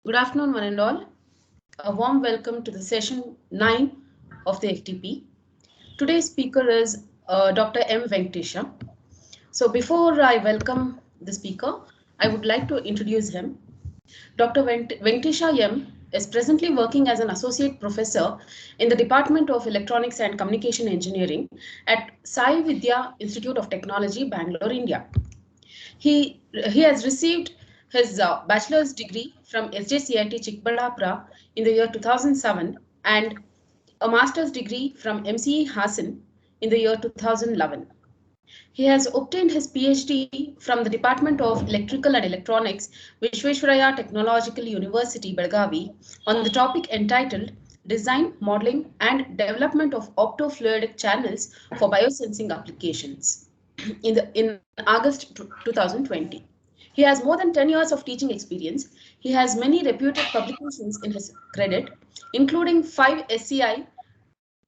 Good afternoon, one and all. A warm welcome to the session 9 of the FTP. Today's speaker is Dr. M. Venkatesha. So before I welcome the speaker, I would like to introduce him. Dr. Venkatesha M. is presently working as an associate professor in the Department of Electronics and Communication Engineering at Sai Vidya Institute of Technology, Bangalore, India. He has received his bachelor's degree from SJCIT Chikballapura in the year 2007 and a master's degree from MCE Hassan in the year 2011. He has obtained his PhD from the Department of Electrical and Electronics, Visvesvaraya Technological University, Belgavi, on the topic entitled Design, Modeling, and Development of Optofluidic Channels for Biosensing Applications in August 2020. He has more than 10 years of teaching experience. He has many reputed publications in his credit, including 5 SCI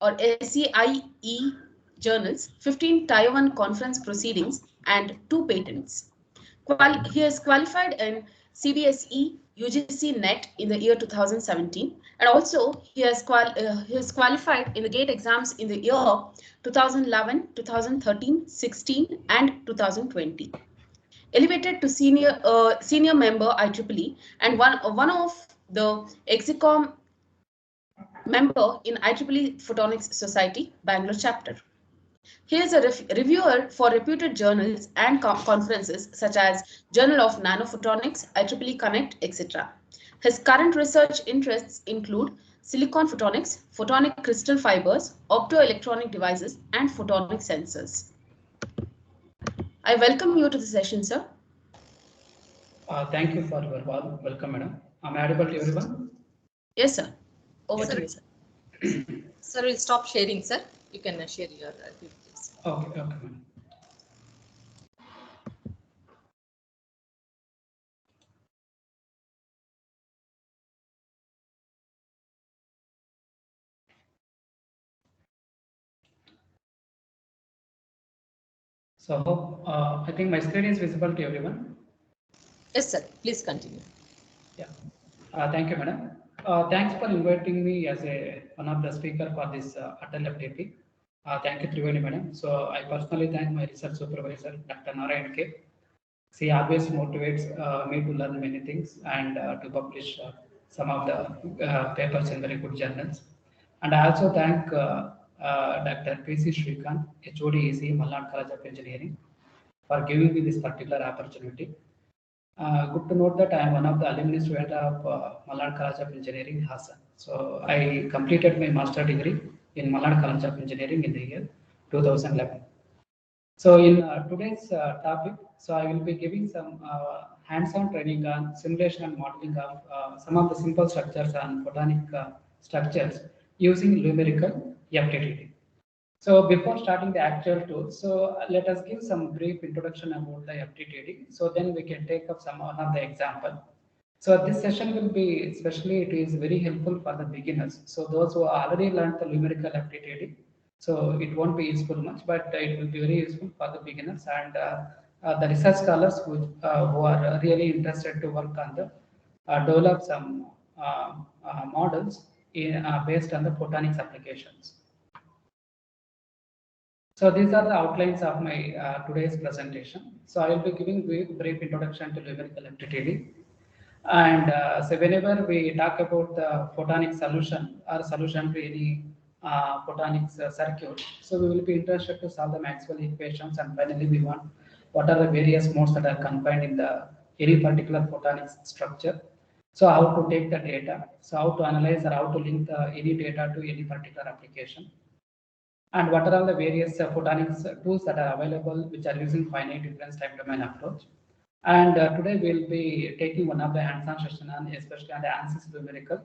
or SCIE journals, 15 Taiwan conference proceedings, and 2 patents. He is qualified in CBSE UGC NET in the year 2017, and also he is qualified in the GATE exams in the year 2011, 2013, 16, and 2020. Elevated to senior member IEEE and one of the Exicom member in IEEE Photonics Society, Bangalore chapter. He is a reviewer for reputed journals and conferences such as Journal of Nanophotonics, IEEE Connect, etc. His current research interests include silicon photonics, photonic crystal fibers, optoelectronic devices, and photonic sensors. I welcome you to the session, sir. Thank you for your welcome, madam. Am I audible to everyone? Yes, sir. Over to you, sir. Sir, we'll stop sharing, sir. You can share your PPTs. Okay, madam. So, I think my screen is visible to everyone. Yes, sir. Please continue. Yeah. Thank you, madam. Thanks for inviting me as one of the speaker for this Atal FTP. Thank you, Triveni, madam. So, I personally thank my research supervisor, Dr. Narayan K. She always motivates me to learn many things and to publish some of the papers in very good journals. And I also thank Dr. P.C. Shrikant, HOD EC, Malnad College of Engineering, for giving me this particular opportunity. Good to note that I am one of the alumni students of Malnad College of Engineering, Hassan. So I completed my master degree in Malnad College of Engineering in the year 2011. So in today's topic, so I will be giving some hands-on training on simulation and modeling of some of the simple structures and photonic structures using numerical FTTT. So before starting the actual tool, so let us give some brief introduction about the FTTT. So then we can take up some one of the example. So this session will be, especially it is very helpful for the beginners. So those who already learned the numerical FTTT, so it won't be useful much, but it will be very useful for the beginners and the research scholars who are really interested to work on the develop some models based on the photonics applications. So these are the outlines of my today's presentation. So I will be giving brief introduction to numerical FTTT. And so whenever we talk about the photonic solution or solution to any photonics circuit, so we will be interested to solve the Maxwell equations, and finally we want what are the various modes that are confined in the any particular photonics structure. So how to take the data, so how to analyze or how to link any data to any particular application, and what are all the various photonics tools that are available which are using finite difference time domain approach. And today we'll be taking one of the hands-on session on especially on the ANSYS numerical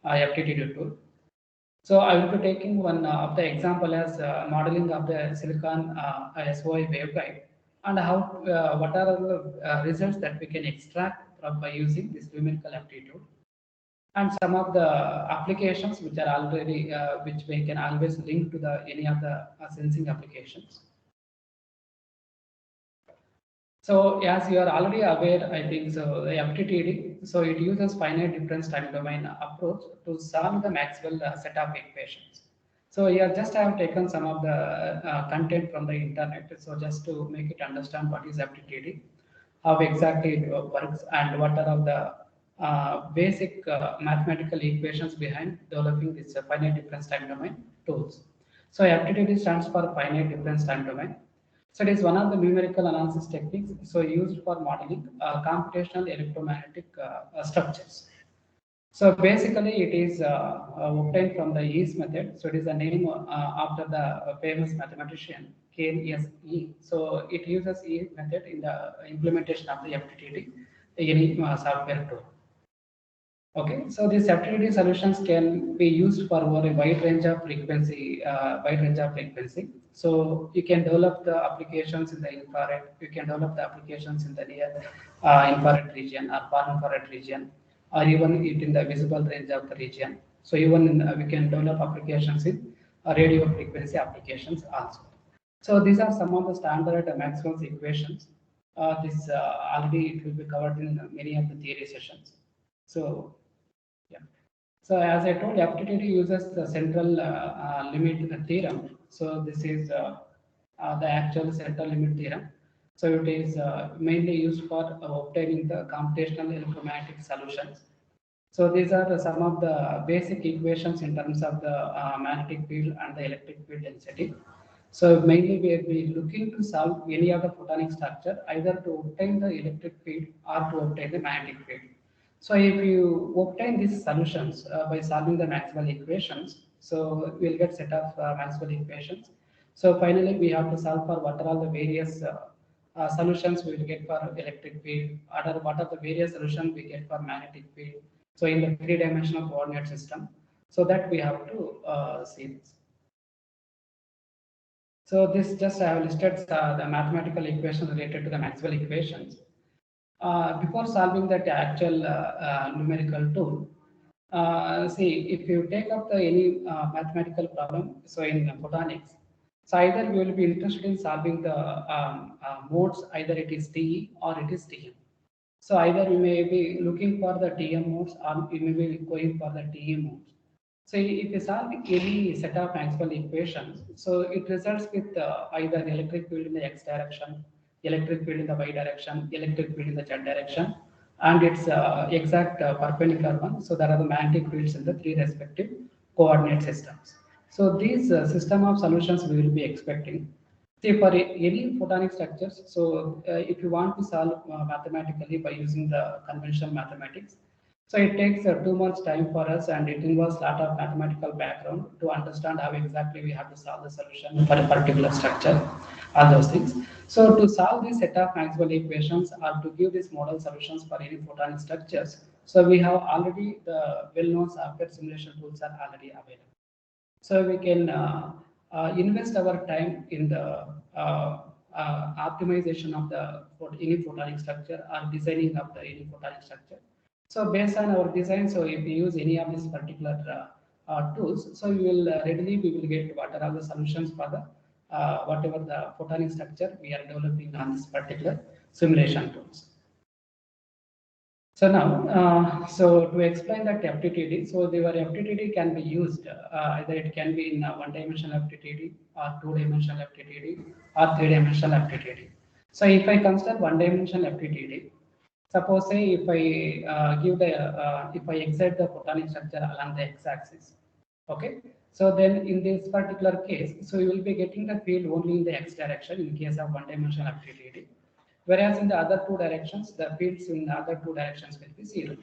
FTTT tool. So I will be taking one of the example as modeling of the silicon SOI waveguide and how what are the results that we can extract from by using this numerical FTTT, and some of the applications which are already which we can always link to the any of the sensing applications. So as you are already aware, I think so the FTTD, so it uses finite difference time domain approach to solve the Maxwell set of equations. So here just I have taken some of the content from the internet. So just to make it understand what is FTTD, how exactly it works, and what are all the basic mathematical equations behind developing this finite difference time domain tools. So FTTD stands for finite difference time domain. So it is one of the numerical analysis techniques so used for modeling computational electromagnetic structures. So basically, it is obtained from the Yee's method. So it is a name after the famous mathematician KSE. So it uses Yee's method in the implementation of the FTTD, any software tool. Okay, so these FTTD solutions can be used for over a wide range of frequency, So you can develop the applications in the infrared. You can develop the applications in the near infrared region or far infrared region, or even it in the visible range of the region. So even we can develop applications in radio frequency applications also. So these are some of the standard Maxwell's equations. This already it will be covered in many of the theory sessions. So yeah. So as I told, FTTD uses the central limit theorem. So this is the actual central limit theorem. So it is mainly used for obtaining the computational electromagnetic solutions. So these are some of the basic equations in terms of the magnetic field and the electric field density. So mainly we will be looking to solve any of the photonic structure either to obtain the electric field or to obtain the magnetic field. So if you obtain these solutions by solving the Maxwell equations, so we'll get set of Maxwell equations. So finally we have to solve for what are all the various solutions we will get for electric field, or what are the various solutions we get for magnetic field. So in the three-dimensional coordinate system, so that we have to see this. So this just I have listed the mathematical equations related to the Maxwell equations. Before solving that actual numerical tool, see if you take up the any mathematical problem, so in photonics, so either you will be interested in solving the modes, either it is TE or it is TM. So either you may be looking for the TM modes or you may be going for the TE modes. So if you solve any set of Maxwell equations, so it results with either electric field in the x direction, electric field in the y direction, electric field in the z direction, and its exact perpendicular one. So there are the magnetic fields in the three respective coordinate systems. So these system of solutions we will be expecting. See for any photonic structures, so if you want to solve mathematically by using the conventional mathematics, so it takes too much time for us and it involves a lot of mathematical background to understand how exactly we have to solve the solution for a particular structure, all those things. So to solve this set of Maxwell equations or to give these model solutions for any photonic structures, so we have already the well-known software simulation tools are already available. So we can invest our time in the optimization of the any photonic structure or designing of the any photonic structure. So based on our design, so if we use any of these particular tools, so we will readily we will get what are the solutions for the whatever the photonic structure we are developing on this particular simulation tools. So now, so to explain that FTTD, so your FTTD can be used either it can be in one-dimensional FTTD or two-dimensional FTTD or three-dimensional FTTD. So if I consider one-dimensional FTTD, suppose say if I give the if I excite the photonic structure along the x-axis, okay. So then in this particular case, so you will be getting the field only in the x direction in case of one-dimensional FTTD. Whereas in the other two directions, the fields in the other two directions will be zero.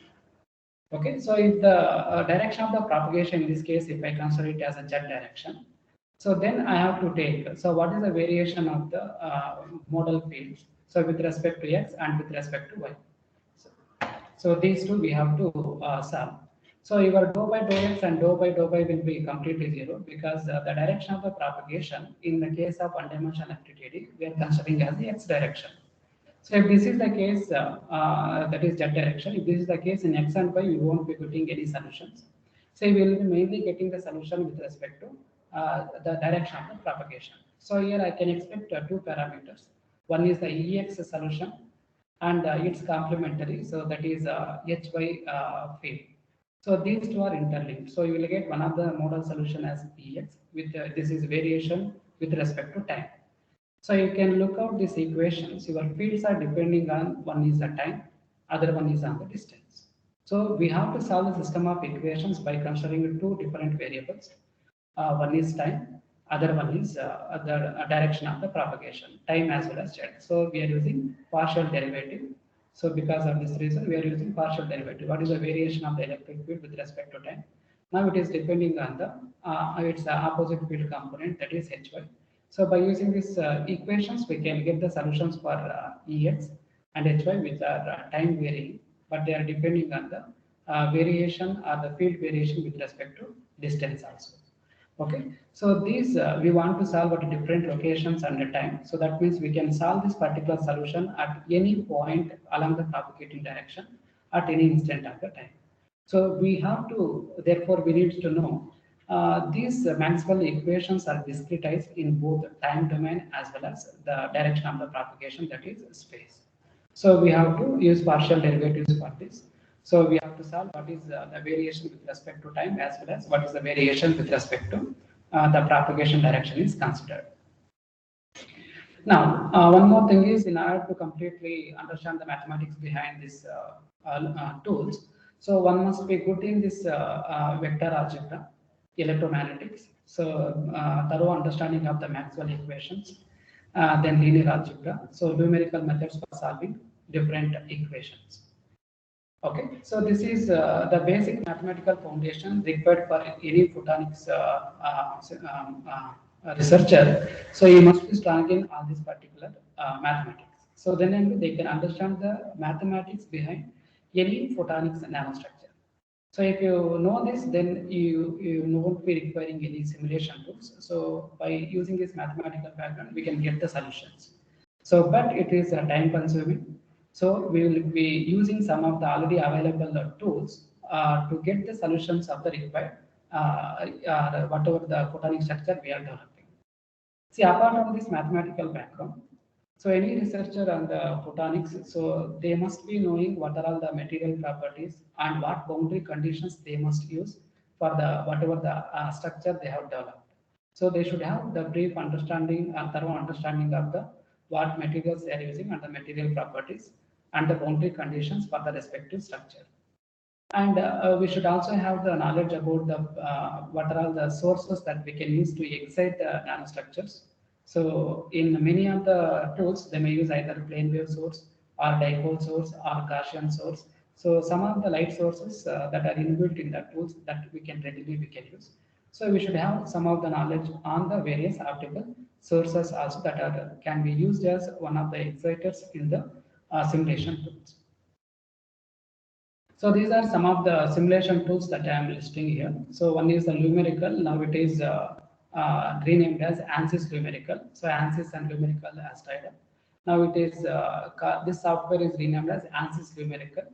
Okay, so if the direction of the propagation in this case, if I consider it as a z direction, so then I have to take, so what is the variation of the modal fields? So with respect to x and with respect to y. So these two we have to solve. So your dou by dou x and dou by will be completely zero because the direction of the propagation in the case of one-dimensional FTTD, we are considering as the x direction. So if this is the case, that is z direction, if this is the case in x and y, we won't be getting any solutions. So we will be mainly getting the solution with respect to the direction of the propagation. So here I can expect two parameters. One is the EX solution and its complementary, so that is HY field. So these two are interlinked. So you will get one of the modal solution as EX with this is variation with respect to time. So you can look out these equations. Your fields are depending on one is the time, other one is on the distance. So we have to solve the system of equations by considering two different variables. One is time, other one is the direction of the propagation, time as well as z. So we are using partial derivative. So because of this reason, we are using partial derivative. What is the variation of the electric field with respect to time? Now it is depending on the its opposite field component, that is Hy. So by using these equations, we can get the solutions for Ex and Hy, which are time varying, but they are depending on the variation or the field variation with respect to distance also. Okay, so these we want to solve at different locations and the time. So that means we can solve this particular solution at any point along the propagating direction at any instant of the time. So we have to, therefore, we need to know these Maxwell equations are discretized in both time domain as well as the direction of the propagation, that is space. So we have to use partial derivatives for this. So we have to solve what is the variation with respect to time as well as what is the variation with respect to the propagation direction is considered. Now, one more thing is, in order to completely understand the mathematics behind these tools, so one must be good in this vector algebra, electromagnetics. So thorough understanding of the Maxwell equations, then linear algebra. So numerical methods for solving different equations. Okay, so this is the basic mathematical foundation required for any photonics researcher. So you must be strong in all these particular mathematics. So then only they can understand the mathematics behind any photonics nanostructure. So if you know this, then you won't be requiring any simulation tools. So by using this mathematical background, we can get the solutions. So, but it is time consuming. So we will be using some of the already available tools to get the solutions of the required whatever the photonic structure we are developing. See, apart from this mathematical background, so any researcher on the photonics, so they must be knowing what are all the material properties and what boundary conditions they must use for the whatever the structure they have developed. So they should have the brief understanding and thorough understanding of the what materials they are using and the material properties and the boundary conditions for the respective structure. And we should also have the knowledge about the what are all the sources that we can use to excite the nanostructures. So in many of the tools, they may use either plane wave source or dipole source or Gaussian source. So some of the light sources that are inbuilt in the tools that we can use. So we should have some of the knowledge on the various optical sources also that are can be used as one of the exciters in the simulation tools. So these are some of the simulation tools that I am listing here. So one is the Lumerical. Now it is renamed as ANSYS Lumerical. So ANSYS and Lumerical has tied up. Now it is this software is renamed as ANSYS Lumerical.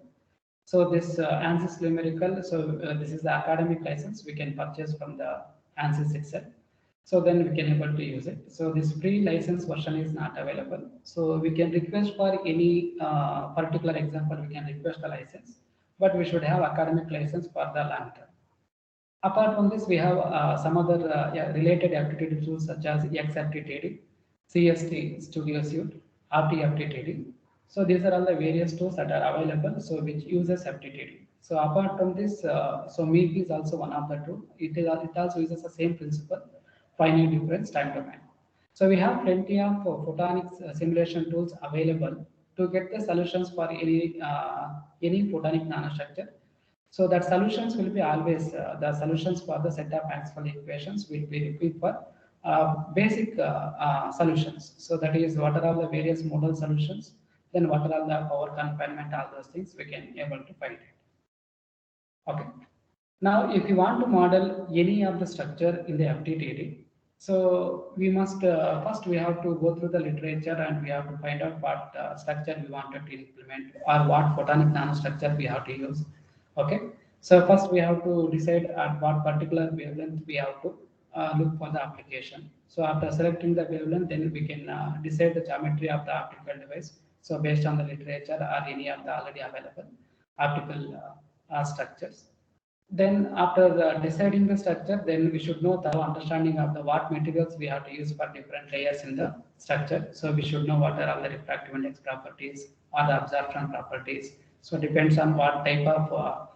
So this ANSYS Lumerical. So this is the academic license we can purchase from the ANSYS itself. So then we can able to use it. So this free license version is not available. So we can request for any particular example. We can request a license, but we should have academic license for the long term. Apart from this, we have some other related aptitude tools such as XFTTD, CST Studio Suite, RTFTTD. So these are all the various tools that are available, so which uses FTTD. So apart from this, so MEEP is also one of the tools. It also uses the same principle, finite difference time domain. So we have plenty of photonics simulation tools available to get the solutions for any photonic nanostructure. So that solutions will be always the solutions for the set of Maxwell equations will be repeat for basic solutions. So that is what are all the various modal solutions, then what are all the power confinement, all those things we can able to find it. Okay. Now, if you want to model any of the structure in the FTTD, so we must first we have to go through the literature and we have to find out what structure we wanted to implement or what photonic nanostructure we have to use. Okay, so first we have to decide at what particular wavelength we have to look for the application. So after selecting the wavelength, then we can decide the geometry of the optical device. So based on the literature or any of the already available optical structures. Then after deciding the structure, then we should know thorough understanding of the what materials we have to use for different layers in the structure. So we should know what are all the refractive index properties or the absorption properties. So depends on what type of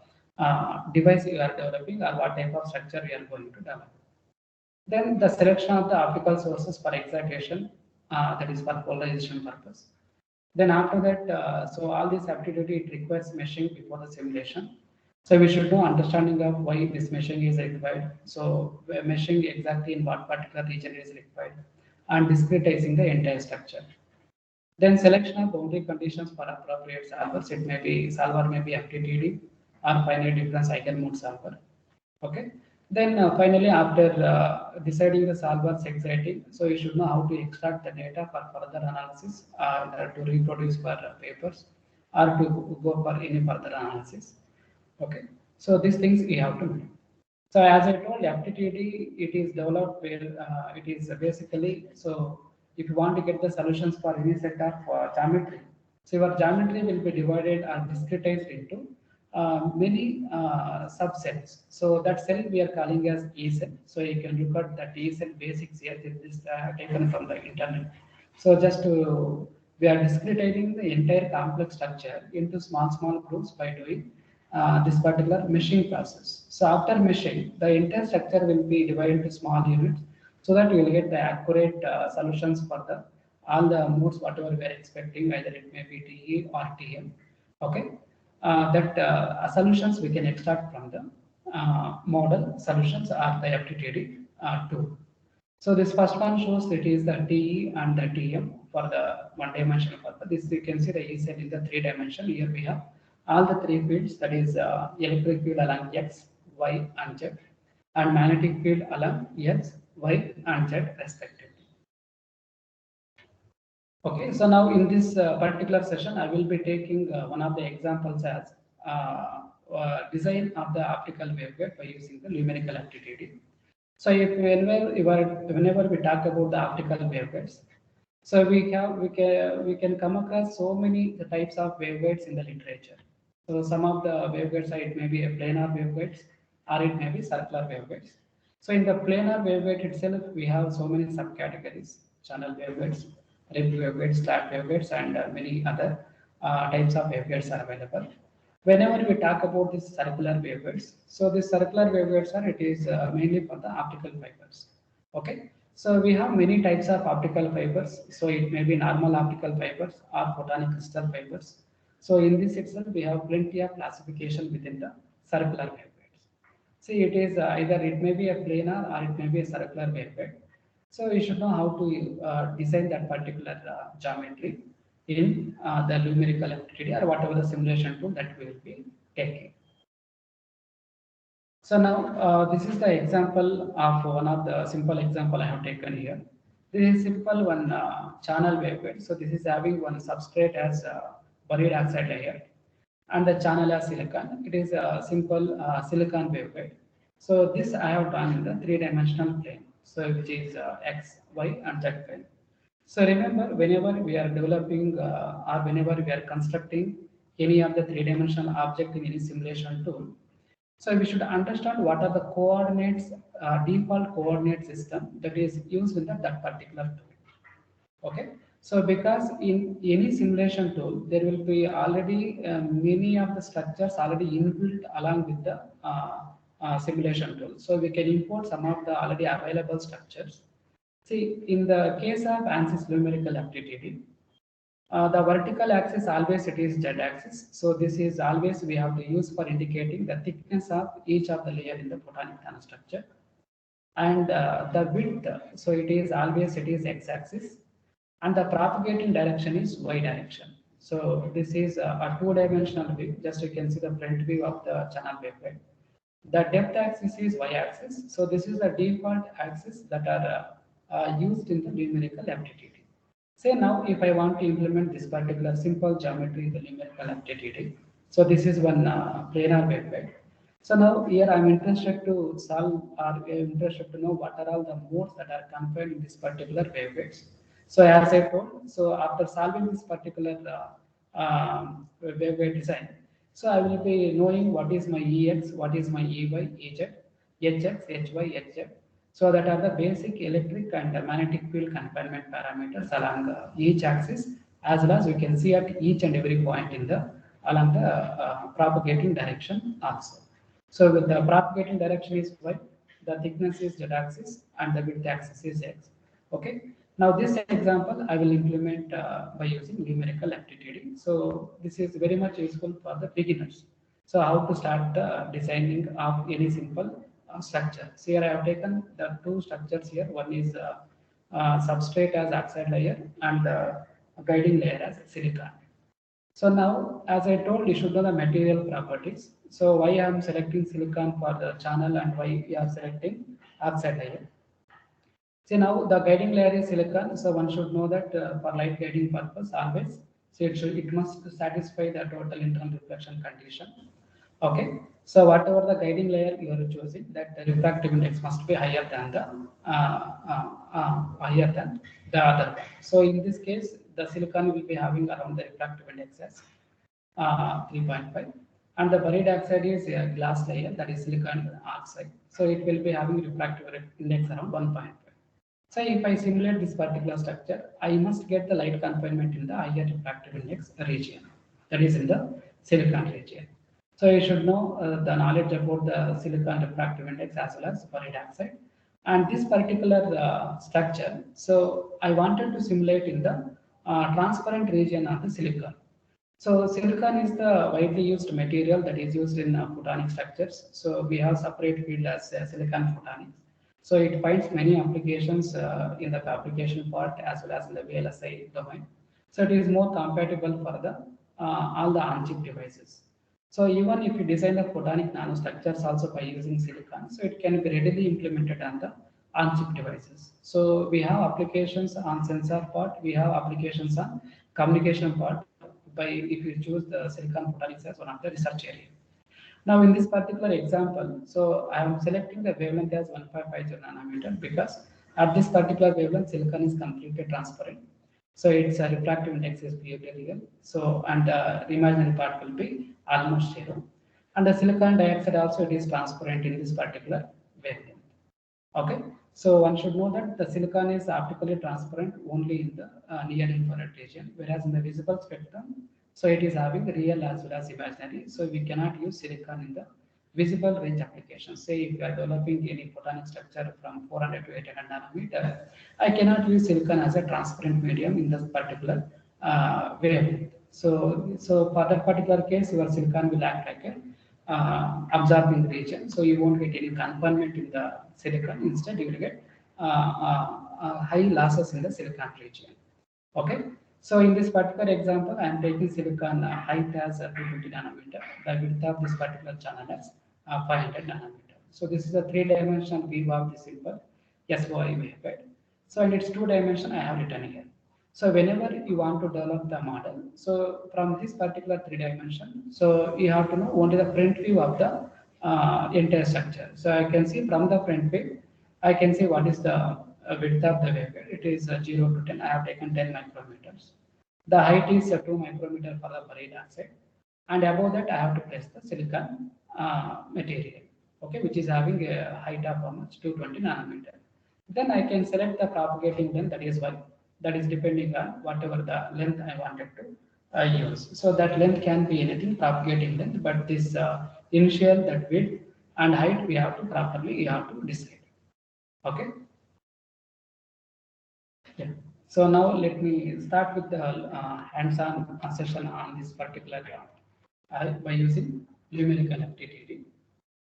device you are developing or what type of structure you are going to develop. Then the selection of the optical sources for excitation, that is for polarization purpose. Then after that, so all this aptitude, it requires meshing before the simulation. So we should know understanding of why this meshing is required. So meshing exactly in what particular region is required and discretizing the entire structure. Then selection of boundary conditions for appropriate solvers. It may be solver may be FDTD or finite difference eigenmode solver. Okay. Then finally, after deciding the solver's exciting, so you should know how to extract the data for further analysis, to reproduce for papers, or to go for any further analysis. Okay. So these things you have to know. So as I told, FTTD, it is developed where it is basically, so if you want to get the solutions for any set of geometry, so your geometry will be divided or discretized into many subsets. So that cell we are calling as E cell. So you can look at that E cell basics here. This is taken from the internet. So just to, we are discretizing the entire complex structure into small groups by doing this particular meshing process. So after meshing, the entire structure will be divided into small units so that you will get the accurate solutions for the all the modes whatever we are expecting, either it may be TE or TM. Okay, that solutions we can extract from the model solutions or the FTTD tool. So this first one shows it is the TE and the TM for the one-dimensional purpose. This you can see the E cell in the 3-dimension. Here we have all the 3 fields, that is electric field along X, Y, and Z, and magnetic field along X, Y, and Z respectively. Okay, so now in this particular session, I will be taking one of the examples as design of the optical waveguide by using the numerical FTTD. So if whenever we talk about the optical waveguides, so we can come across so many the types of waveguides in the literature. So some of the waveguides, it may be a planar waveguides or it may be circular waveguides. So in the planar waveguide itself, we have so many subcategories: channel waveguides, rib waveguides, slat waveguides, and many other types of waveguides are available. Whenever we talk about these circular waveguides, so these circular waveguides are, it is mainly for the optical fibers. Okay, so we have many types of optical fibers. So it may be normal optical fibers or photonic crystal fibers. So in this itself, we have plenty of classification within the circular waveguides. See, it is either it may be a planar or it may be a circular waveguide. So you should know how to design that particular geometry in the numerical FTTD or whatever the simulation tool that we will be taking. So now this is the example of one of the simple example I have taken here. This is simple one channel waveguide. So this is having one substrate as buried oxide layer and the channel as silicon. It is a simple silicon waveguide. So this I have done in the 3-dimensional plane. So which is X, Y, and Z plane. So remember, whenever we are developing or whenever we are constructing any of the 3-dimensional object in any simulation tool, so we should understand what are the coordinates, default coordinate system that is used in that particular tool. Okay. So because in any simulation tool, there will be already many of the structures already inbuilt along with the simulation tool. So we can import some of the already available structures. See, in the case of ANSYS numerical FTTD, the vertical axis always it is z-axis. So this is always we have to use for indicating the thickness of each of the layer in the photonic nanostructure. And the width, so it is always it is x-axis. And the propagating direction is y direction. So this is a 2-dimensional view. Just you can see the front view of the channel waveguide. The depth axis is y-axis. So this is the default axis that are used in the numerical FTTD. Say now, if I want to implement this particular simple geometry in the numerical FTTD, so this is one planar waveguide. So now here I'm interested to solve or I'm interested to know what are all the modes that are confined in this particular waveguides. So as I told, so after solving this particular waveguide design, so I will be knowing what is my Ex, what is my Ey, Ez, Hx, Hy, Hz. So that are the basic electric and magnetic field confinement parameters along each axis, as well as we can see at each and every point in the along the propagating direction also. So with the propagating direction is y, the thickness is z-axis, and the width axis is x. Okay. Now this example I will implement by using numerical FTTD. So this is very much useful for the beginners. So how to start the designing of any simple structure. So here I have taken the two structures here. One is substrate as oxide layer and the guiding layer as silicon. So now, as I told, you should know the material properties. So why I am selecting silicon for the channel and why we are selecting oxide layer. See now the guiding layer is silicon, so one should know that for light guiding purpose always, so it must satisfy the total internal reflection condition. Okay, so whatever the guiding layer you are choosing, that the refractive index must be higher than the other one. So in this case, the silicon will be having around the refractive index as 3.5, and the buried oxide is a glass layer, that is silicon oxide. So it will be having refractive index around 1.5. So if I simulate this particular structure, I must get the light confinement in the higher refractive index region, that is in the silicon region. So you should know the knowledge about the silicon refractive index as well as buried oxide. And this particular structure, so I wanted to simulate in the transparent region of the silicon. So silicon is the widely used material that is used in photonic structures. So we have separate field as silicon photonics. So it finds many applications in the fabrication part as well as in the VLSI domain. So it is more compatible for the all the on-chip devices. So even if you design the photonic nanostructures also by using silicon, so it can be readily implemented on the on-chip devices. So we have applications on sensor part, we have applications on communication part by if you choose the silicon photonics as one of the research area. Now in this particular example, so I am selecting the wavelength as 1550 nanometer because at this particular wavelength silicon is completely transparent. So its refractive index is purely real. So and the imaginary part will be almost zero. And the silicon dioxide also it is transparent in this particular wavelength. Okay, so one should know that the silicon is optically transparent only in the near infrared region, whereas in the visible spectrum, so it is having real as well as imaginary. So we cannot use silicon in the visible range applications. Say if you are developing any photonic structure from 400 to 800 nanometer, I cannot use silicon as a transparent medium in this particular wavelength. So for that particular case, your silicon will act like a absorbing region. So you won't get any confinement in the silicon. Instead, you will get high losses in the silicon region. Okay. So in this particular example, I am taking silicon height as 220 nanometer. The width of this particular channel as 500 nanometer. So this is a three-dimensional view of the simple SOI waveguide. So in its two-dimension, I have written here. So whenever you want to develop the model, so from this particular three dimension, so you have to know only the front view of the entire structure. So I can see from the front view, I can see what is the width of the waveguide. It is 0 to 10. I have taken 10 micrometers. The height is 2 micrometer for the buried oxide, and above that I have to place the silicon material, okay, which is having a height of how much 220 nanometer. Then I can select the propagating length, that is y, that is depending on whatever the length I wanted to use. So that length can be anything, propagating length, but this initial, that width and height we have to properly decide. Okay. Yeah. So now let me start with the hands-on session on this particular by using numerical FTTD.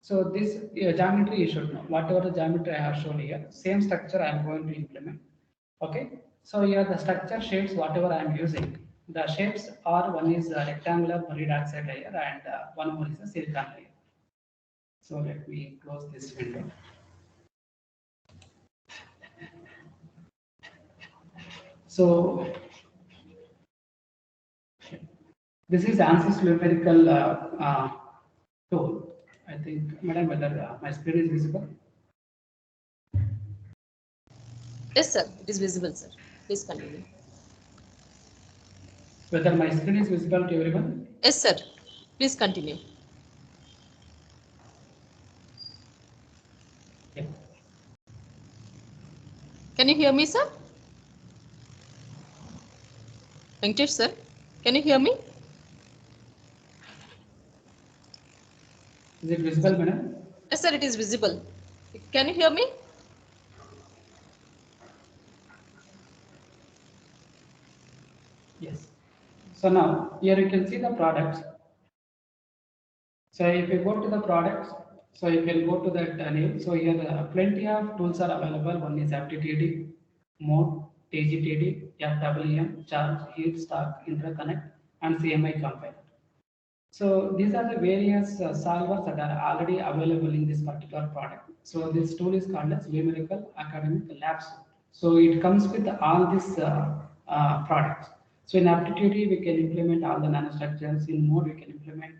So this geometry you should know. Whatever the geometry I have shown here, same structure I am going to implement. Okay. So here the structure shapes whatever I am using. The shapes are, one is a rectangular buried oxide layer and one more is a silicon layer. So let me close this window. So this is ANSYS numerical tool. I I think, madam, whether my screen is visible. Yes, sir. It is visible, sir. Please continue. Whether my screen is visible to everyone? Yes, sir. Please continue. Yeah. Can you hear me, sir? Venkatesh, sir, can you hear me? Is it visible, madam? Yes, sir. It is visible. Can you hear me? Yes. So now here you can see the products. So if you go to the products, so you can go to that name. So here plenty of tools are available. One is FTTD, mode, TGTD, FWM, charge, heat, stock, interconnect, and CMI compiler. So these are the various solvers that are already available in this particular product. So this tool is called as Lumerical Academic Labs. So it comes with all these products. So in Aptitude, we can implement all the nanostructures. In Mode, we can implement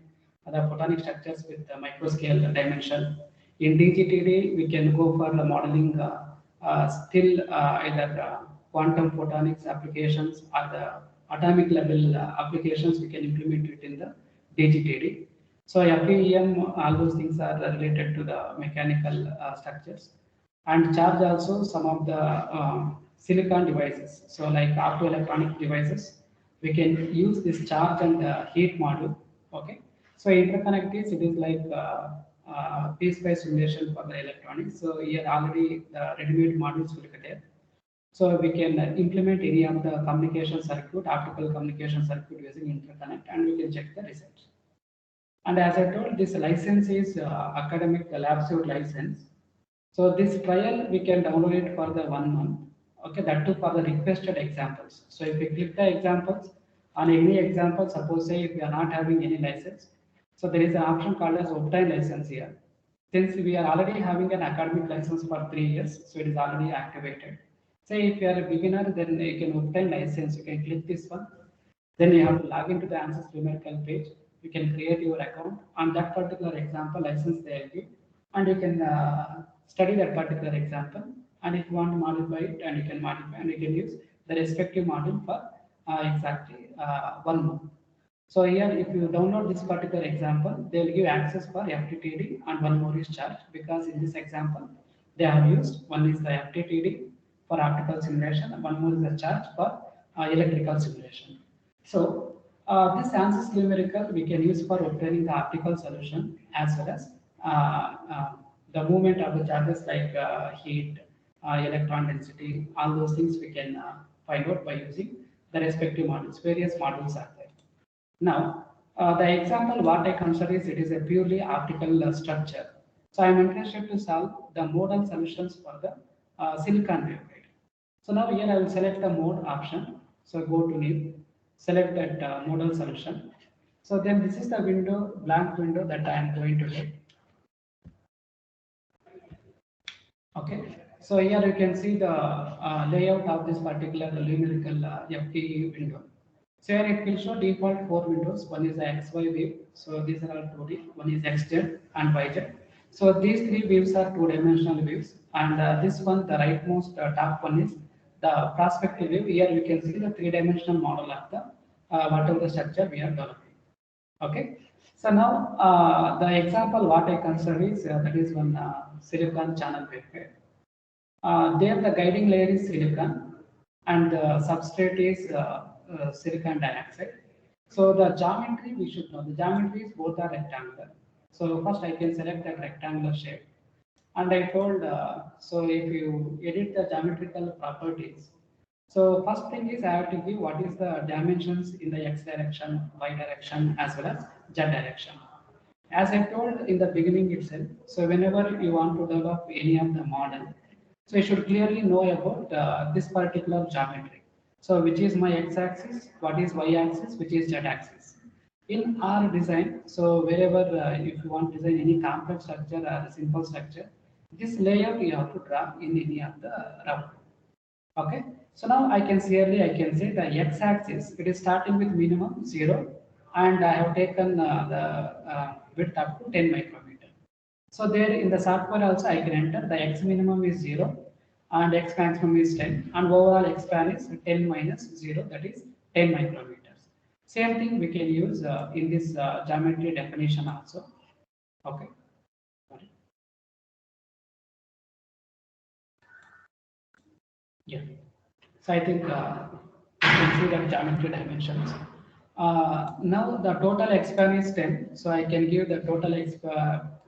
the photonic structures with the microscale dimension. In DGTD, we can go for the modeling still either quantum photonics applications or the atomic level applications. We can implement it in the DGTD. So FEM, all those things are related to the mechanical structures, and charge also some of the silicon devices. So like optoelectronic devices, we can use this charge and heat module. Okay. So interconnect is, it is like piece-wise simulation for the electronics. So here already the ready-made modules will be there. So we can implement any of the communication circuit, optical communication circuit using interconnect, and we can check the results. And as I told, this license is academic lab suite license. So this trial we can download it for the 1 month. Okay, that too for the requested examples. So if we click the examples on any example, suppose say if we are not having any license, so there is an option called as obtain license here. Since we are already having an academic license for 3 years, so it is already activated. Say if you are a beginner, then you can obtain license. You can click this one. Then you have to log into the Ansys Lumerical page. You can create your account on that particular example license they will give, and you can study that particular example. And if you want to modify it, and you can modify, and you can use the respective module for exactly 1 month. So here, if you download this particular example, they will give access for FTTD, and one more is charge, because in this example they have used one is the FTTD for optical simulation, and one more is the charge for electrical simulation. So this Ansys Lumerical we can use for obtaining the optical solution, as well as the movement of the charges like heat, electron density, all those things we can find out by using the respective modules. Various modules are there. Now, the example what I consider is, it is a purely optical structure. So I am interested to solve the modal solutions for the silicon waveguide. So now here I will select the mode option. So go to new, select that modal solution. So then this is the window, blank window that I am going to get. Okay. So here you can see the layout of this particular Lumerical FTE window. So here it will show default 4 windows. One is the XY view. So these are all 2D. One is XZ and YZ. So these 3 views are 2-dimensional views. And this one, the rightmost top one is the perspective view. Here you can see the 3-dimensional model of the whatever the structure we are developing. Okay. So now the example what I consider is that is one silicon channel waveguide. There the guiding layer is silicon, and the substrate is silicon dioxide. So the geometry we should know. The geometries both are rectangular. So first I can select that rectangular shape, and I told so if you edit the geometrical properties. So first thing is I have to give what is the dimensions in the x direction, y direction, as well as z direction. As I told in the beginning itself, so whenever you want to develop any of the model, so you should clearly know about this particular geometry. So which is my x-axis, what is y-axis, which is z-axis. In our design, so wherever if you want to design any complex structure or a simple structure, this layout you have to draw in any of the route. Okay. So now I can clearly I can say the x-axis, it is starting with minimum 0, and I have taken the width up to 10 micrometer. So there in the software also I can enter the x minimum is 0 and x maximum is 10 and overall x span is 10 minus 0, that is 10 micrometers. Same thing we can use in this geometry definition also. Okay. Sorry. Yeah. So I think you can see the geometry dimensions. Now the total x span is 10. So I can give the total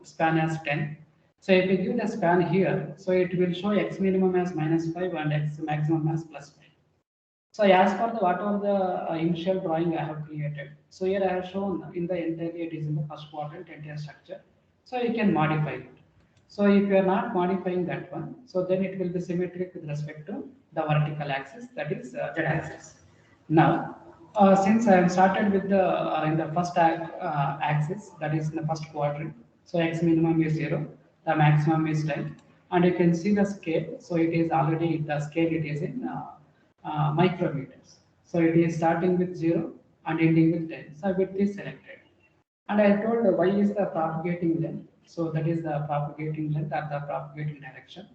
span as 10. So if we give the span here, so it will show x minimum as -5 and x maximum as +5. So as for the whatever the initial drawing I have created, so here I have shown in the entirely it is in the first quadrant entire structure. So you can modify it. So if you are not modifying that one, so then it will be symmetric with respect to the vertical axis, that is z-axis. Now, since I have started with the in the first axis, that is in the first quadrant, so x minimum is 0, the maximum is 10, and you can see the scale. So it is already the scale it is in micrometers. So it is starting with 0 and ending with 10. So width is selected. And I told y is the propagating length. So that is the propagating length or the propagating direction.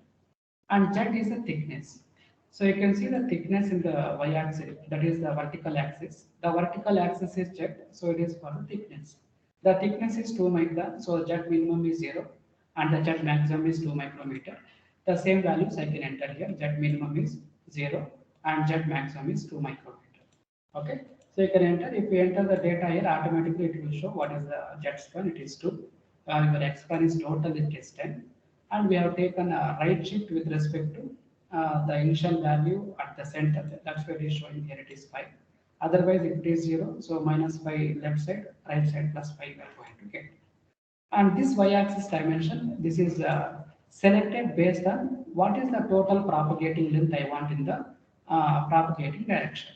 And z is the thickness. So you can see the thickness in the y-axis, that is the vertical axis. The vertical axis is z, so it is for the thickness. The thickness is 2 micron, so z minimum is 0 and the z maximum is 2 micrometer. The same values I can enter here. Z minimum is 0 and Z maximum is 2 micrometer. Okay, so you can enter. If you enter the data here, automatically it will show what is the Z span. It is 2. Your X span is total, it is 10. And we have taken a right shift with respect to the initial value at the center. That's why it is showing here it is 5. Otherwise, if it is 0, so -5 left side, right side +5 we are going to get. And this y-axis dimension, this is selected based on what is the total propagating length I want in the propagating direction.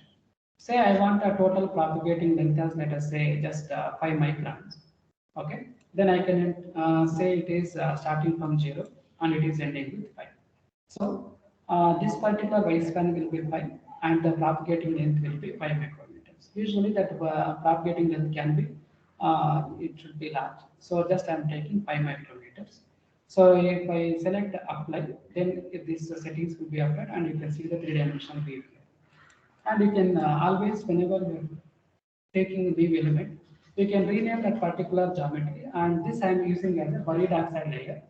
Say I want a total propagating length as, let us say, just 5 microns. Okay, then I can say it is starting from 0 and it is ending with 5. So this particular y span will be 5 and the propagating length will be 5 micrometers. Usually that propagating length can be, it should be large. So just I am taking 5 micrometers. So if I select apply, then if these settings will be applied and you can see the 3-dimensional view here. And you can always, whenever you are taking a new element, you can rename that particular geometry. And this I am using as a buried oxide layer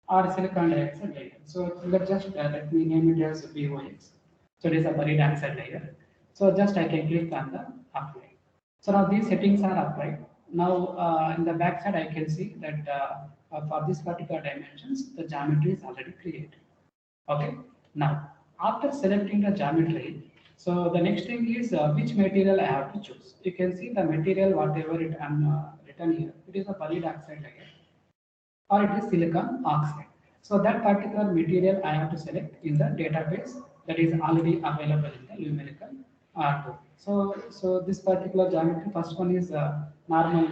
or silicon dioxide layer. So let's just let me name it as BOX. So it is a buried oxide layer. So just I can click on the apply. So now these settings are applied. Now in the back side I can see that for this particular dimensions the geometry is already created. Okay. Now after selecting the geometry, so the next thing is which material I have to choose. You can see the material whatever it am written here. It is a buried oxide layer or it is silicon oxide. So that particular material I have to select in the database that is already available in the numerical tool. So this particular geometry, first one is normal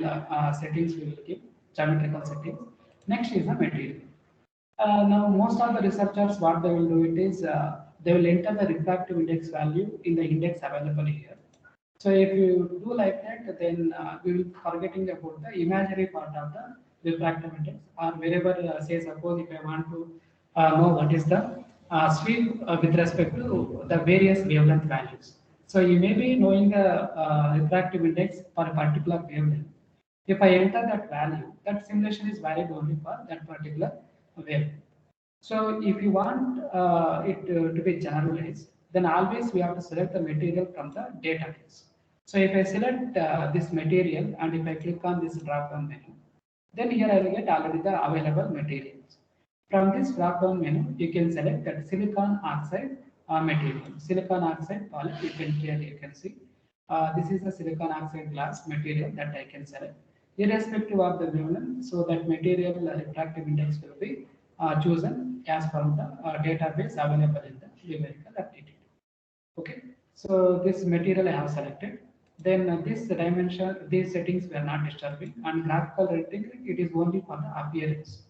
settings we will give, geometrical settings. Next is the material. Now, most of the researchers, what they will do it is they will enter the refractive index value in the index available here. So if you do like that, then we will be forgetting about the imaginary part of the refractive index, or wherever, say, suppose if I want to know what is the sweep with respect to the various wavelength values. So you may be knowing the refractive index for a particular wavelength. If I enter that value, that simulation is valid only for that particular wave. So if you want it to be generalized, then always we have to select the material from the database. So if I select this material and if I click on this drop down menu, then here I will get already the available materials. From this drop down menu, you can select that silicon oxide material. Silicon oxide poly, you can see. This is the silicon oxide glass material that I can select. Irrespective of the wavelength, so that material refractive index will be chosen as from the database available in the numerical aptitude. Okay, so this material I have selected. Then this dimension, these settings we are not disturbing, and graphical rendering it is only for the appearance.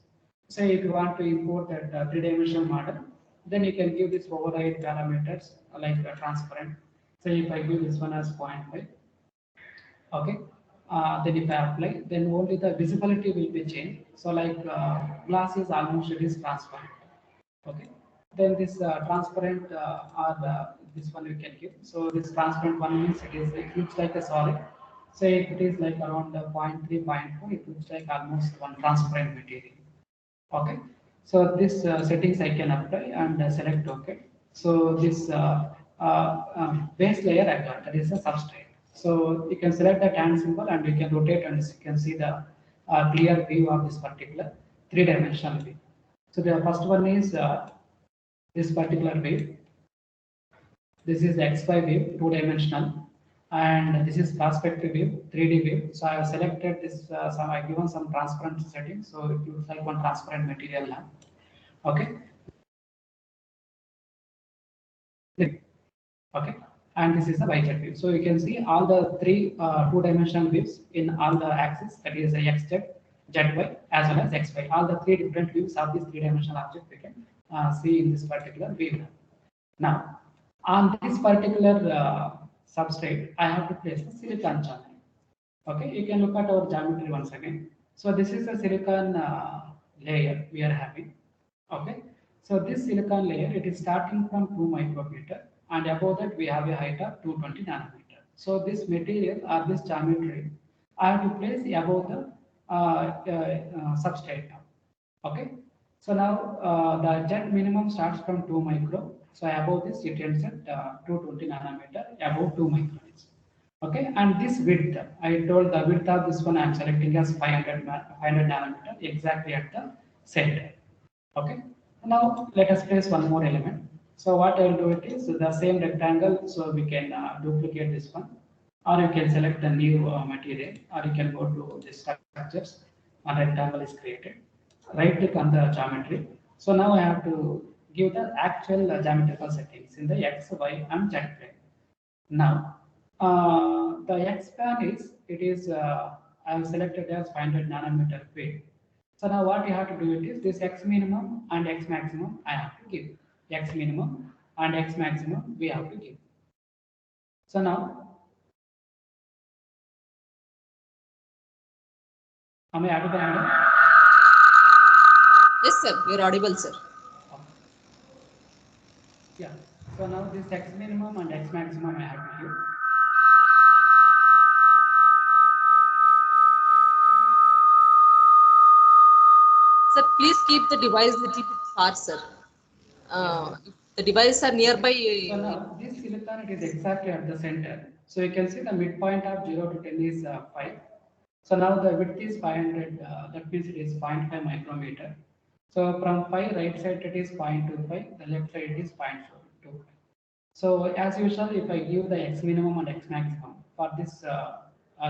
Say if you want to import that 3-dimensional model, then you can give this override parameters like transparent. Say if I give this one as 0.5, okay. Then if I apply, then only the visibility will be changed. So like glass is almost it is transparent. Okay. Then this transparent or this one you can give. So this transparent one means it looks like a solid. Say if it is like around 0.3, 0.4, it looks like almost one transparent material. Okay. So this settings I can apply and select OK. So this base layer I got, that is a substrate. So you can select the tan symbol and you can rotate and you can see the clear view of this particular three-dimensional view. So the first one is this particular wave. This is the XY wave, two-dimensional, and this is perspective wave, 3D wave. So I have selected this. I have given some transparent settings, so it looks like one transparent material now. Okay. Okay. And this is the YZ view. So you can see all the three two-dimensional views in all the axes, that is the XZ, ZY, as well as XY. All the three different views of this three-dimensional object we can see in this particular view. Now, on this particular substrate, I have to place the silicon channel. Okay, you can look at our geometry once again. So this is a silicon layer we are having. Okay, so this silicon layer, it is starting from 2 micrometer, and above that we have a height of 220 nanometer. So this material or this geometry, I have to place above the substrate now. Okay, so now the jet minimum starts from 2 micro. So above this it ends at 220 nanometer, above 2 microns. Okay, and this width, I told the width of this one I am selecting as 500 nanometer, exactly at the center. Okay, now let us place one more element. So what I will do it is the same rectangle, so we can duplicate this one, or you can select the new material, or you can go to the structures. A rectangle is created. Right click on the geometry. So now I have to give the actual geometrical settings in the X, Y, and Z plane. Now the X span is I have selected as 500 nanometer width. So now what you have to do it is this X minimum and X maximum I have to give. X minimum and X maximum we have to give. So now, am I audible? Yes, sir. You're audible, sir. Okay. Yeah. So now this X minimum and X maximum I have to give. Sir, please keep the device little bit far, sir. If the device are nearby. So now this silicon, it is exactly at the center. So you can see the midpoint of 0 to 10 is 5. So now the width is 500, that means it is 0.5 micrometer. So from 5 right side it is 0.25, the left side it is 0.25. So as usual, if I give the X minimum and X maximum for this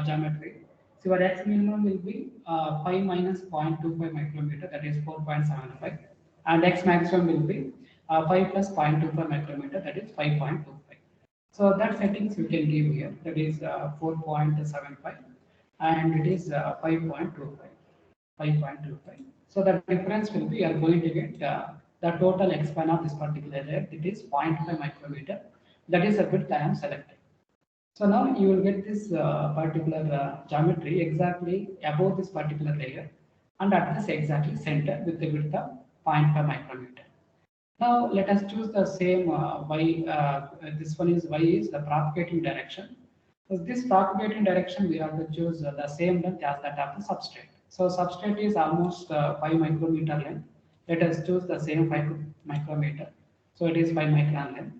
geometry, so your X minimum will be 5 minus 0.25 micrometer, that is 4.75, and X maximum will be 5 plus 0.25 micrometer, that is 5.25. So that settings you can give here, that is 4.75, and it is 5.25. 5.25. So the difference will be you are going to get the total X span of this particular layer, it is 0.5 micrometer. That is the width I am selecting. So now you will get this particular geometry exactly above this particular layer and at this exactly center with the width of 0.5 micrometer. Now let us choose the same Y. This one is Y is the propagating direction. So this propagating direction we have to choose the same length as that of the substrate. So substrate is almost 5 micrometer length. Let us choose the same 5 micrometer. So it is 5 micron length.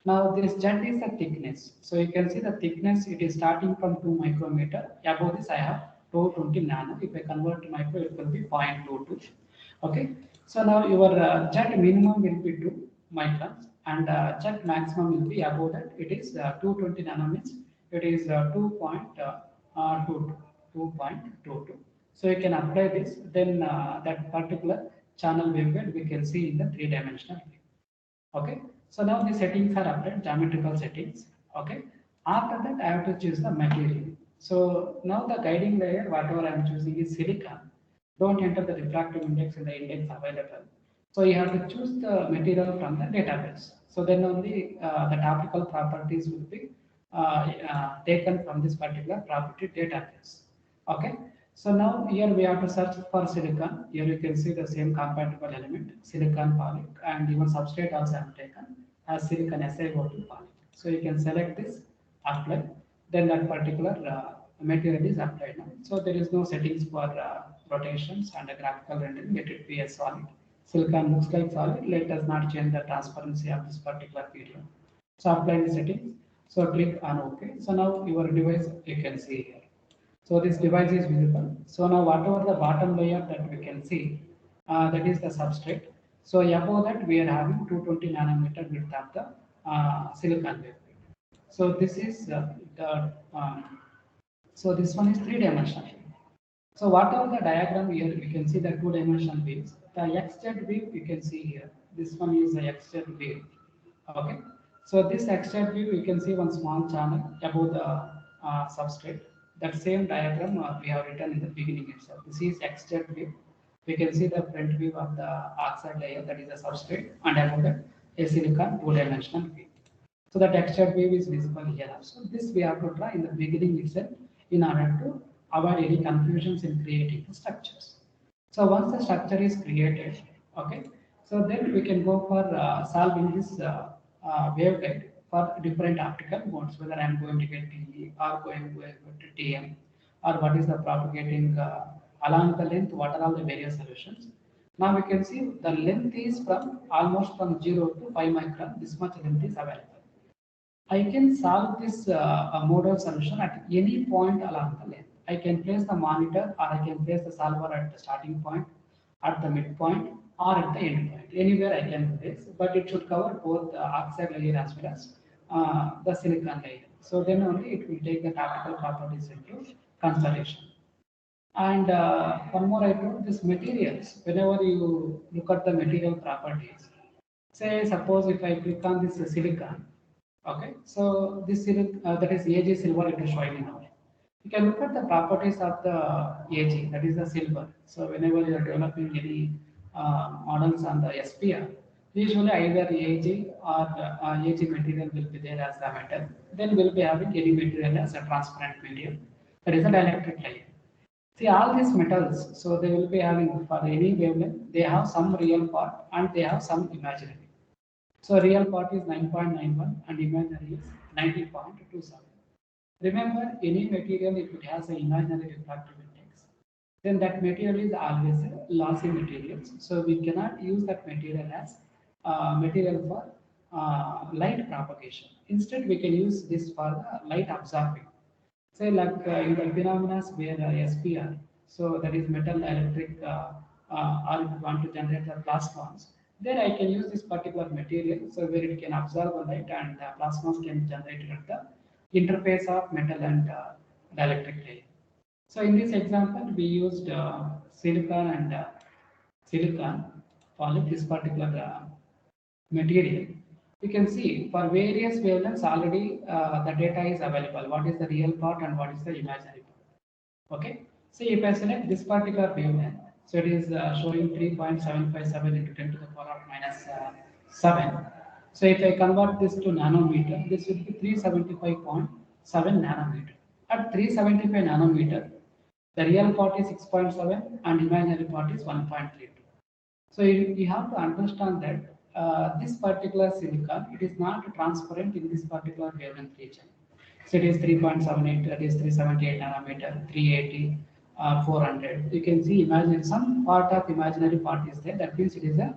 Now this jet is the thickness. So you can see the thickness, it is starting from 2 micrometer. Above this I have 220 nano. If I convert to micro, it will be 0.22. Okay. So now your jet minimum will be 2 microns and jet maximum will be above that. It is 220 nanometers. It is 2.22. So you can apply this. Then that particular channel waveguide we can see in the three-dimensional view. Okay. So now the settings are applied, geometrical settings. Okay. After that, I have to choose the material. So now the guiding layer, whatever I am choosing is silicon. Don't enter the refractive index in the index available. So you have to choose the material from the database. So then only the topical properties will be taken from this particular property database. Okay. So now here we have to search for silicon. Here you can see the same compatible element, silicon poly, and even substrate also I have taken as silicon SiO2 poly. So you can select this, apply, then that particular material is applied now. So there is no settings for rotations and a graphical rendering. Let it be a solid. Silicon looks like solid. Let us not change the transparency of this particular video. So apply the settings. So click on OK. So now your device you can see here. So this device is visible. So now whatever the bottom layer that we can see, that is the substrate. So above that we are having 220 nanometer width of the silicon wafer. So this is the so this one is three-dimensional. So whatever the diagram here, we can see the two-dimensional waves. The XZ wave you can see here. This one is the XZ wave. Okay. So this XZ view, you can see one small channel above the substrate. That same diagram we have written in the beginning itself. This is XZ view. We can see the front view of the oxide layer, that is the substrate, and above that a silicon two-dimensional view. So the textured wave is visible here also. This we have to try in the beginning itself in order to avoid any confusions in creating the structures. So once the structure is created, okay, so then we can go for solving this waveguide for different optical modes, whether I am going to get TE or going to TM, or what is the propagating along the length, what are all the various solutions. Now we can see the length is from almost from 0 to 5 micron, this much length is available. I can solve this modal solution at any point along the length. I can place the monitor or I can place the solver at the starting point, at the midpoint, or at the end point. Anywhere I can place, but it should cover both the oxide layer as well as the silicon layer. So then only it will take the optical properties into consideration. And one more I told, this materials, whenever you look at the material properties, say suppose if I click on this silicon, okay, so this that is AG silver it is showing now. You can look at the properties of the AG, that is the silver. So whenever you are developing any models on the SPR, usually either AG or AG material will be there as the metal. Then we'll be having any material as a transparent medium, that is a dielectric layer. See all these metals, so they will be having for any wavelength, they have some real part and they have some imaginary. So real part is 9.91 and imaginary is 90.27. Remember, any material if it has an imaginary refractive index, then that material is always a lossy material. So we cannot use that material as material for light propagation. Instead, we can use this for light absorbing. Say like in the phenomena where SPR, so that is metal electric, or if you want to generate the plasmons, then I can use this particular material, so where it can absorb the light and plasmons can generate at the interface of metal and dielectric layer. So in this example, we used silicon and silicon poly, this particular material. You can see for various wavelengths already the data is available. What is the real part and what is the imaginary part? Okay. So if I select this particular wavelength, so it is showing 3.757 into 10 to the power of minus 7. So if I convert this to nanometer, this will be 375.7 nanometer. At 375 nanometer, the real part is 6.7 and imaginary part is 1.32. So you have to understand that this particular silicon, it is not transparent in this particular wavelength region. So it is 3.78, that is 378 nanometer, 380, 400. You can see imagine some part of imaginary part is there. That means it is a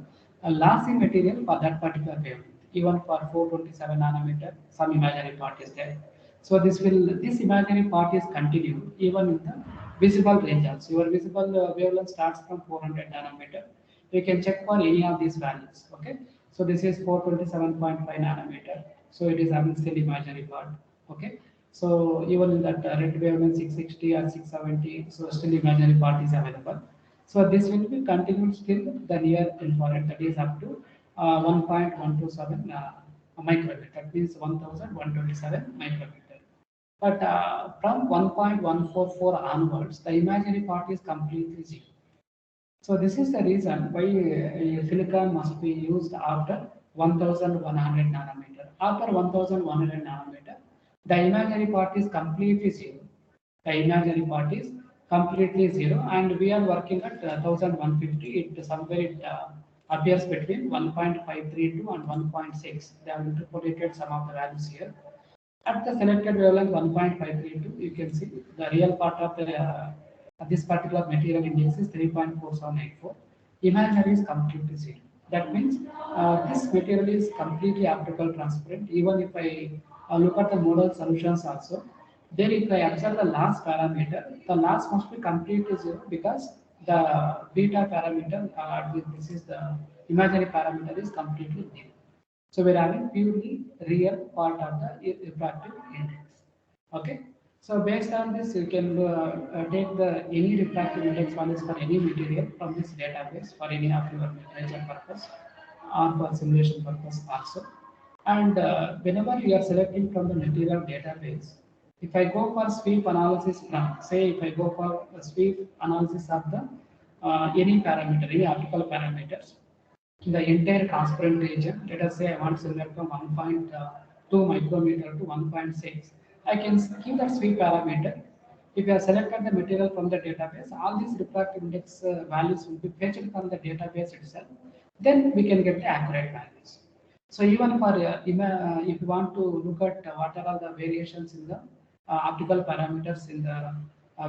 lossy material for that particular wavelength. Even for 427 nanometer, some imaginary part is there. So this imaginary part is continued even in the visible range also. Your visible wavelength starts from 400 nanometer. You can check for any of these values. Okay. So this is 427.5 nanometer. So it is having still imaginary part. Okay. So even in that red wavelength 660 or 670, so still imaginary part is available. So this will be continued still the near infrared, that is up to 1.127 micrometer. That means 1127 micrometer. But from 1.144 onwards, the imaginary part is completely zero. So this is the reason why silicon must be used after 1100 nanometer. After 1100 nanometer, the imaginary part is completely zero. The imaginary part is completely zero, and we are working at 1150. It somewhere it appears between 1.532 and 1.6. They have interpolated some of the values here. At the selected wavelength 1.532, you can see the real part of this particular material index is 3.4784. Imaginary is completely zero. That means this material is completely optical transparent. Even if I look at the model solutions also, then if I observe the last parameter, the last must be completely zero because the beta parameter, this is the imaginary parameter, is completely zero. So we're having purely real part of the refractive index. Okay. So based on this, you can take the any refractive index values for any material from this database for any of your literature purpose or for simulation purpose also. And whenever you are selecting from the material database, if I go for sweep analysis from, say if I go for a sweep analysis of the any parameter, any optical parameters, the entire transparent region, let us say I want to select from 1.2 micrometer to 1.6, I can give that sweep parameter. If you have selected the material from the database, all these refractive index values will be fetched from the database itself. Then we can get the accurate values. So even for if you want to look at what are all the variations in the optical parameters in the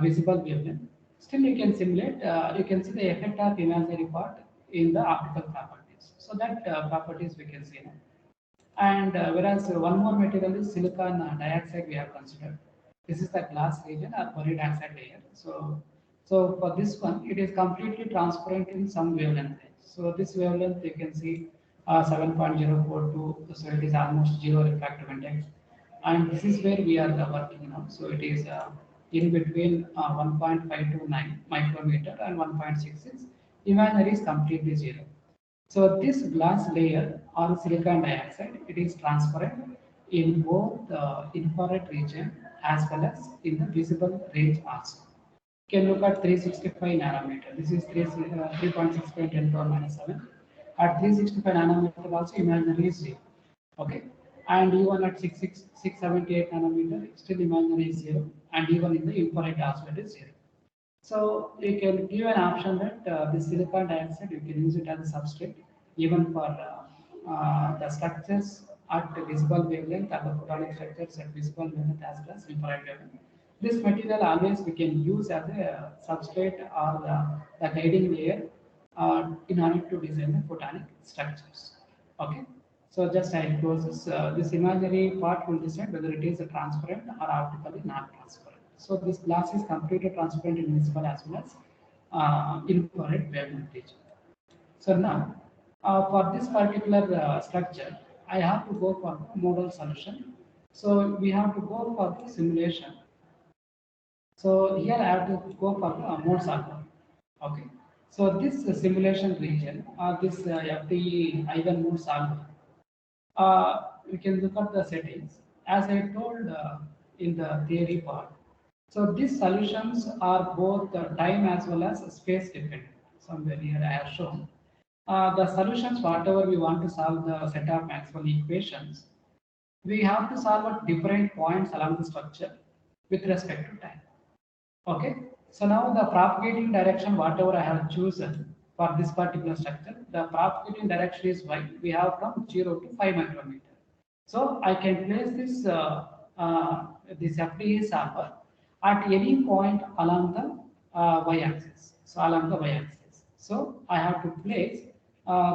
visible wavelength, still you can simulate. You can see the effect of imaginary part in the optical properties. So that properties we can see now. And whereas one more material is silicon dioxide we have considered. This is the glass region or buried oxide layer. So for this one, it is completely transparent in some wavelength range. So this wavelength you can see 7.042. So it is almost zero refractive index. And this is where we are working now. So it is in between 1.529 micrometer and 1.66. Imaginary is completely zero. So this glass layer or silicon dioxide, it is transparent in both the infrared region as well as in the visible range also. You can look at 365 nanometer. This is 3.65 10 power minus 7. At 365 nanometer also imaginary is zero. Okay. And even at 678 nanometer, still imaginary is zero. And even in the infrared also it is zero. So you can give an option that the silicon dioxide, you can use it as a substrate even for the structures at the visible wavelength and the photonic structures at visible wavelength as well as infrared wavelength. This material always we can use as a substrate or the guiding layer in order to design the photonic structures. Okay. So just I close this. This imaginary part will decide whether it is a transparent or optically non-transparent. So this glass is completely transparent in visible as well as infrared wavelength region. So now, for this particular structure, I have to go for the model solution. So we have to go for the simulation. So here I have to go for the mode solver. Okay. So this simulation region or this FTE eigenmode solver, we can look at the settings. As I told in the theory part, so these solutions are both time as well as space dependent. Somewhere here I have shown. The solutions, whatever we want to solve the set of Maxwell equations, we have to solve at different points along the structure with respect to time. Okay. So now the propagating direction, whatever I have chosen for this particular structure, the propagating direction is y. We have from 0 to 5 micrometer. So I can place this this FTE solver at any point along the y-axis. So along the y-axis. So I have to place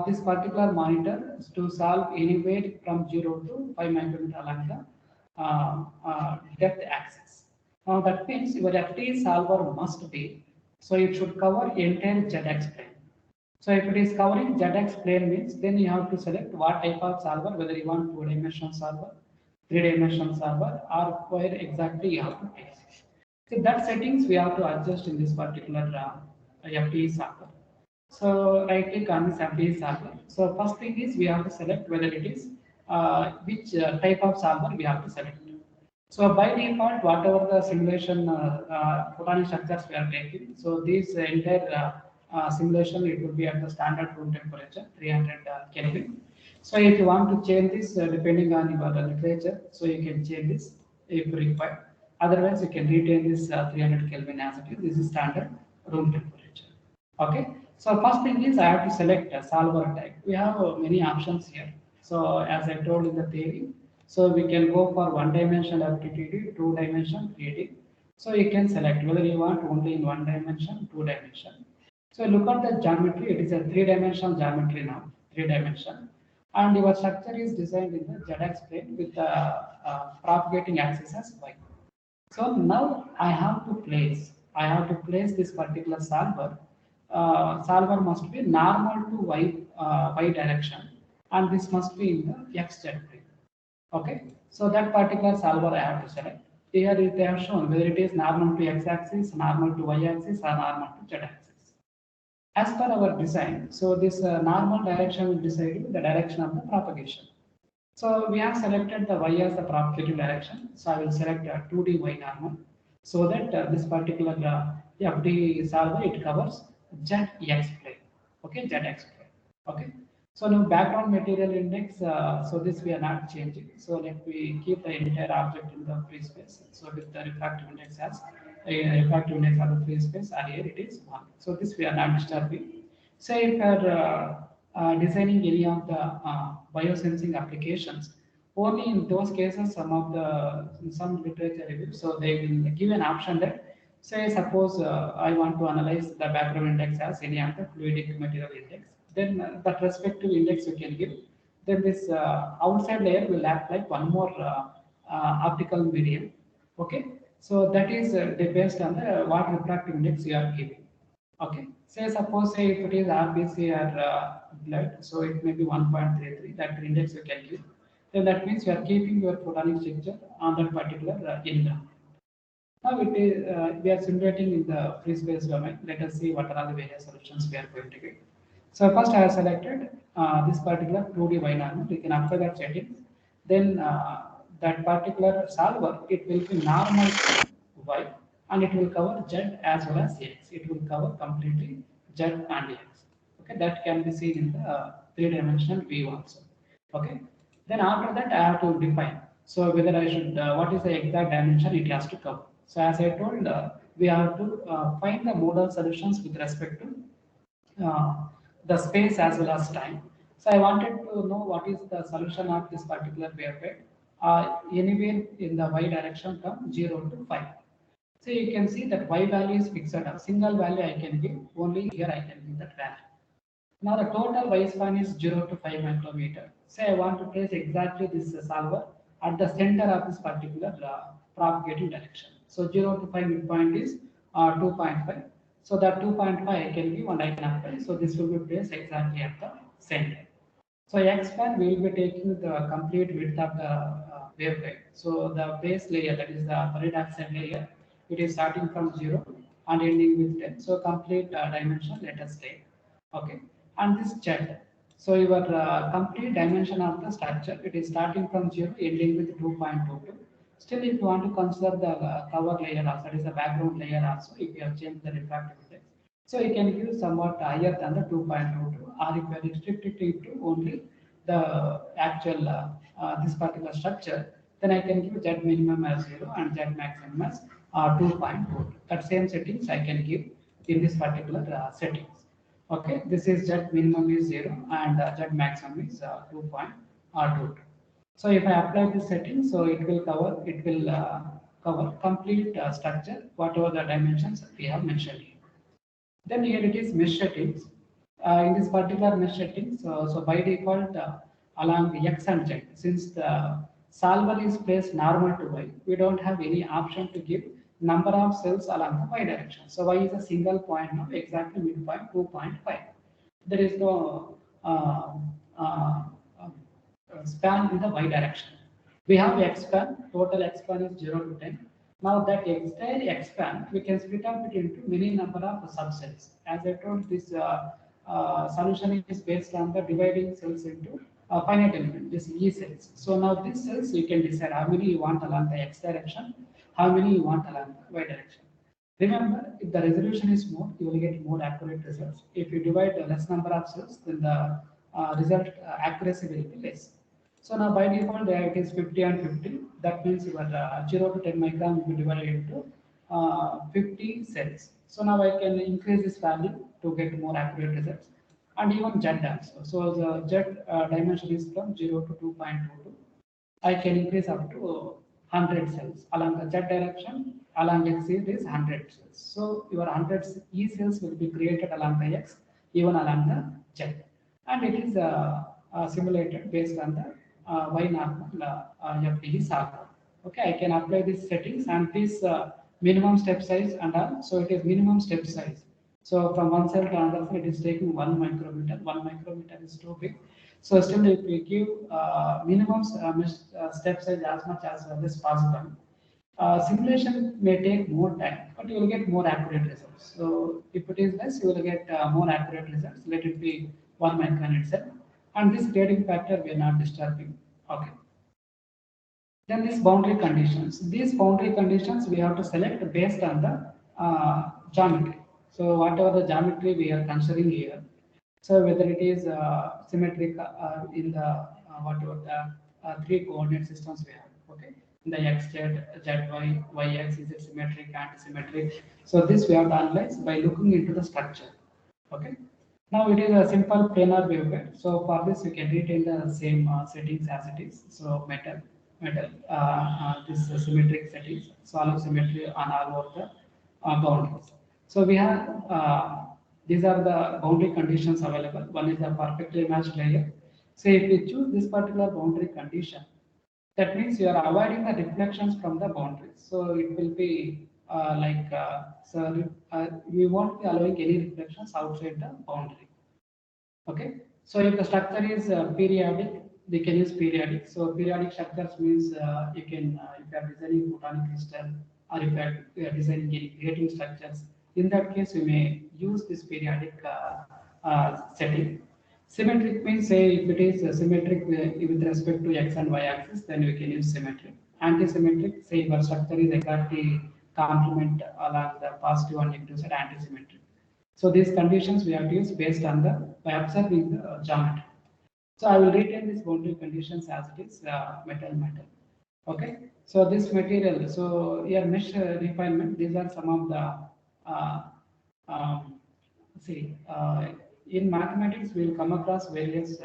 this particular monitor to solve anywhere from 0 to 5 micrometer along the depth axis. Now that means your FTE solver must be, so it should cover entire ZX plane. So if it is covering ZX plane means then you have to select what type of solver, whether you want 2-dimensional solver, 3-dimensional solver, or where exactly you have to place it. So that settings we have to adjust in this particular FTE solver. So right click on this FTE solver. So first thing is we have to select whether it is which type of solver we have to select. So by default, whatever the simulation photonic structures we are taking, so this entire simulation, it will be at the standard room temperature, 300 Kelvin. So if you want to change this depending on your literature, so you can change this if required. Otherwise, you can retain this 300 Kelvin as it is. This is standard room temperature. Okay. So first thing is I have to select a solver type. We have many options here. So as I told in the theory, so we can go for one dimensional FDTD, two dimension 3D. So you can select whether you want only in one dimension, two dimension. So look at the geometry. It is a three-dimensional geometry now, three-dimension, and your structure is designed in the ZX plane with the propagating axis as Y. So now I have to place this particular solver. Solver must be normal to y direction, and this must be in the XZ plane. Okay, so that particular solver I have to select. Here they have shown whether it is normal to x-axis, normal to y-axis, or normal to z-axis. As per our design, so this normal direction will decide the direction of the propagation. So we have selected the y as the propagating direction. So I will select 2D y normal so that this particular FD solver it covers ZX plane. Okay, ZX plane. Okay. So now background material index. So this we are not changing. So let me keep the entire object in the free space. So with the refractive index as refractive index of the free space, and here it is 1. So this we are not disturbing. Say if you are designing any of the biosensing applications, only in those cases some literature reviews, so they will give an option that say suppose I want to analyze the background index as any of the fluidic material index, then that respective index you can give. Then this outside layer will act like one more optical medium. Okay, so that is based on the what refractive index you are giving. Okay, say if it is RBC or blood, so it may be 1.33, that index you can give. Then that means you are keeping your photonic signature on that particular environment. Now it is we are simulating in the free space domain. Let us see what are the various solutions we are going to get. So first I have selected this particular 2D binormal. We can apply that setting. Then that particular solver, it will be normal to Y, and it will cover Z as well as X. It will cover completely Z and X. Okay, that can be seen in the three-dimensional view also. Okay, then after that I have to define. So whether I should, what is the exact dimension it has to cover. So as I told, we have to find the modal solutions with respect to the space as well as time. So I wanted to know what is the solution of this particular waveguide anywhere in the y direction from 0 to 5. So you can see that y value is fixed. A single value I can give, only here I can give that value. Now the total y span is 0 to 5 micrometer. Say I want to place exactly this solver at the center of this particular propagating direction. So 0 to 5 midpoint is 2.5. So that 2.5 I can give and I can apply. So this will be placed exactly at the center. So X span we will be taking the complete width of the waveguide. So the base layer, that is the paradoxal layer, it is starting from 0 and ending with 10. So complete dimension, let us take. Okay, and this Z. So your complete dimension of the structure, it is starting from 0, ending with 2.22. Still, if you want to consider the cover layer also, that is the background layer also, if you have changed the refractive index, so you can give somewhat higher than the 2.22, or if you are restricted to only the actual this particular structure, then I can give Z minimum as 0 and Z maximum as 2.2. That same settings I can give in this particular settings. Okay, this is Z minimum is 0 and Z maximum is 2.2. So if I apply this setting, so it will cover complete structure, whatever the dimensions we have mentioned here. Then here it is mesh settings. In this particular mesh settings, so by default along X and Z, since the solver is placed normal to Y, we don't have any option to give number of cells along the Y direction. So Y is a single point now, exactly midpoint 2.5. There is no span in the Y direction. We have X span, total X span is 0 to 10. Now that entire X span, we can split up it into many number of subcells. As I told, this solution is based on the dividing cells into finite element, this E cells. So now these cells, you can decide how many you want along the X direction, how many you want along the Y direction. Remember, if the resolution is more, you will get more accurate results. If you divide a less number of cells, then the result accuracy will be less. So now by default there it is 50 and 50. That means your 0 to 10 micron will be divided into 50 cells. So now I can increase this value to get more accurate results. And even Z also. So the Z dimension is from 0 to 2.22. I can increase up to 100 cells along the Z direction. Along X it is 100 cells. So your 100 E cells will be created along the X, even along the Z, and it is simulated based on the Y normal FDE solver. Okay, I can apply these settings and this minimum step size and all. So it is minimum step size. So from one cell to another cell, it is taking 1 micrometer. 1 micrometer is too big. So still, if we give minimum step size as much as well as possible, simulation may take more time, but you will get more accurate results. So if it is less, you will get more accurate results. Let it be 1 micron itself, and this grading factor we are not disturbing. Okay. Then these boundary conditions. These boundary conditions we have to select based on the geometry. So whatever the geometry we are considering here. So whether it is symmetric in the whatever the three coordinate systems we have. Okay. In the x, z, zy, yx, is it symmetric, anti-symmetric? So this we have to analyze by looking into the structure. Okay. Now it is a simple planar waveguide. So for this we can retain the same settings as it is. So this symmetric settings, solve symmetry on all of the boundaries. So we have these are the boundary conditions available. One is the perfectly matched layer. So if we choose this particular boundary condition, that means you are avoiding the reflections from the boundaries. So it will be we won't be allowing any reflections outside the boundary. Okay. So if the structure is periodic, they can use periodic. So periodic structures means you can if you are designing photonic crystal or if you are designing any creating structures. In that case, you may use this periodic setting. Symmetric means say if it is symmetric with respect to x and y axis, then we can use symmetric. Anti-symmetric, say your structure is exactly complement along the positive and negative side, anti-symmetric. So these conditions we have to use based on the by observing the geometry. So I will retain these boundary conditions as it is metal. Okay. So this material. So here mesh refinement. These are some of the uh, um, see in mathematics we will come across various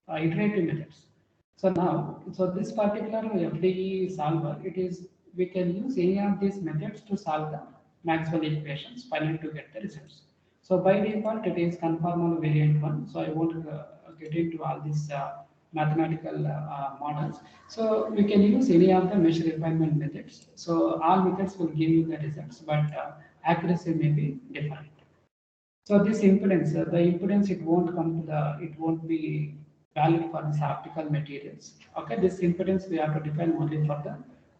iterative methods. So now, so this particular FDE solver, it is we can use any of these methods to solve the Maxwell equations finally to get the results. So by default, it is conformal variant one. So I won't get into all these mathematical models. So we can use any of the mesh refinement methods. So all methods will give you the results, but accuracy may be different. So this impedance, the impedance, it won't come to the, it won't be valid for this optical materials. Okay, this impedance we have to define only for the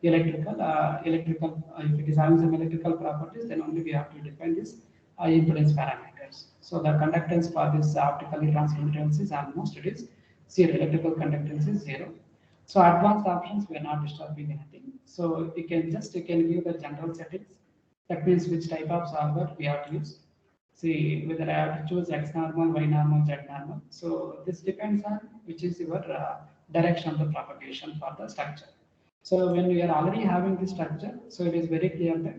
electrical. If it is having some electrical properties, then only we have to define this impedance parameters. So the conductance for this optically transmittance is almost it is zero. Electrical conductance is zero. So advanced options we are not disturbing anything. So you can give the general settings. That means which type of solver we have to use. See whether I have to choose x normal, y normal, z normal. So this depends on which is your direction of the propagation for the structure. So when we are already having this structure, so it is very clear that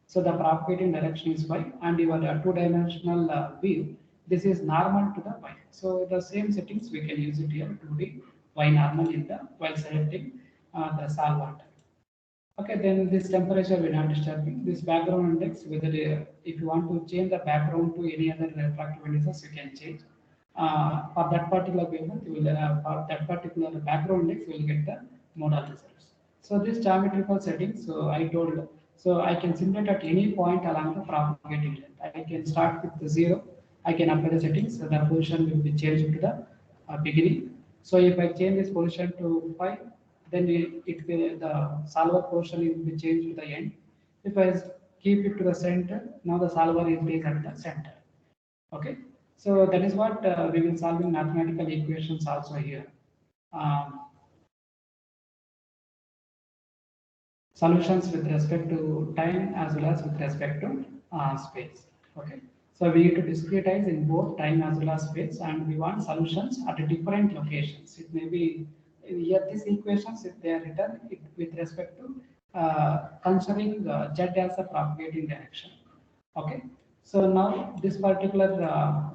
so the propagating direction is y and your two-dimensional view, this is normal to the y. So the same settings we can use it here 2D y normal in the while selecting the solver. Okay, then this temperature we are not disturbing. This background index, whether if you want to change the background to any other refractive indices, you can change. For that particular wavelength, you will for that particular background index, you will get the modal results. So this geometrical settings, so I told, so I can simulate at any point along the propagating length. I can start with the 0. I can apply the settings. So the position will be changed to the beginning. So if I change this position to 5, then it will the solver portion will be changed to the end. If I keep it to the center, now the solver is placed at the center. Okay, so that is what we will solving mathematical equations also here. Solutions with respect to time as well as with respect to space. Okay, so we need to discretize in both time as well as space, and we want solutions at different locations. It may be here these equations, if they are written with respect to considering z as a propagating direction. Okay. So now this particular